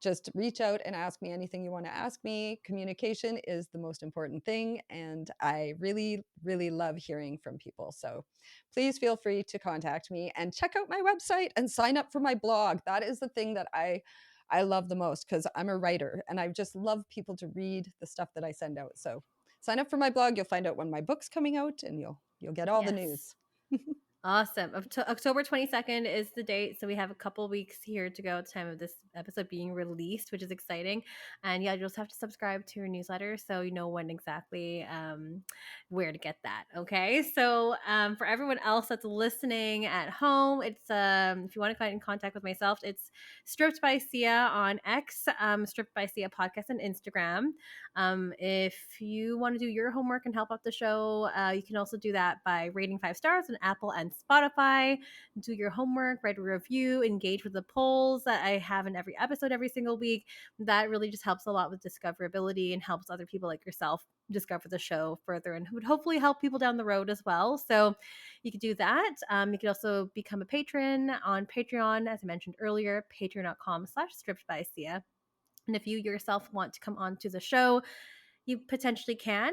Just reach out and ask me anything you want to ask me. Communication is the most important thing, and I really, really love hearing from people. So please feel free to contact me and check out my website and sign up for my blog. That is the thing that I love the most, because I'm a writer and I just love people to read the stuff that I send out. So sign up for my blog. You'll find out when my book's coming out, and you'll get all the news. Awesome. October 22nd is the date. So we have a couple weeks here to go at the time of this episode being released, which is exciting. And yeah, you'll just have to subscribe to your newsletter so you know when exactly where to get that. Okay. So for everyone else that's listening at home, it's if you want to get in contact with myself, it's Stripped by Sia on X, Stripped by Sia podcast on Instagram. If you want to do your homework and help out the show, you can also do that by rating 5 stars on Apple and Spotify. Do your homework, write a review, engage with the polls that I have in every episode every single week. That really just helps a lot with discoverability and helps other people like yourself discover the show further, and would hopefully help people down the road as well. So you could do that. You could also become a patron on Patreon, as I mentioned earlier, patreon.com/strippedbysia. And if you yourself want to come on to the show, you potentially can.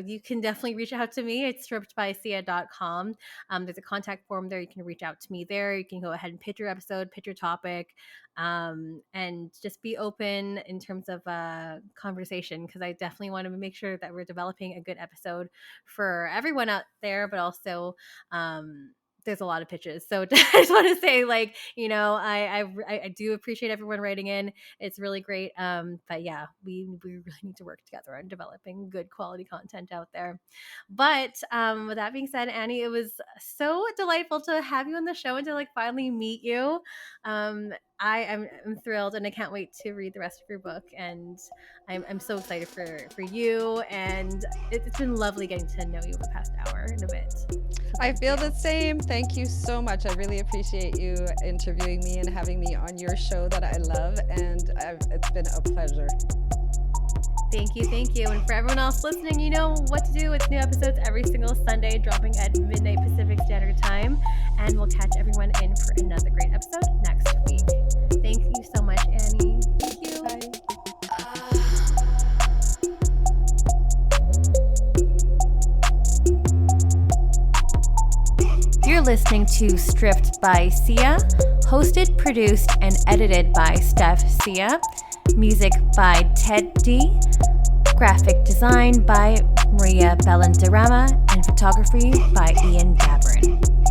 You can definitely reach out to me. It's strippedbysia.com. There's a contact form there. You can reach out to me there. You can go ahead and pitch your episode, pitch your topic, and just be open in terms of conversation, because I definitely want to make sure that we're developing a good episode for everyone out there, but also there's a lot of pitches. So I just want to say, like, you know, I do appreciate everyone writing in. It's really great. But yeah, we really need to work together on developing good quality content out there. But with that being said, Annie, it was so delightful to have you on the show and to like finally meet you. I'm thrilled, and I can't wait to read the rest of your book. And I'm so excited for you. And it's been lovely getting to know you over the past hour and a bit. I feel the same. Thank you so much. I really appreciate you interviewing me and having me on your show that I love. And it's been a pleasure. Thank you. And for everyone else listening, you know what to do. It's new episodes every single Sunday, dropping at midnight Pacific Standard Time. And we'll catch everyone in for another great episode next week. Thank you so much, Annie. Thank you. Bye. You're listening to Stripped by Sia, hosted, produced, and edited by Steph Sia. Music by Ted D. Graphic design by Maria Bellandarama, and photography by Ian Dabrin.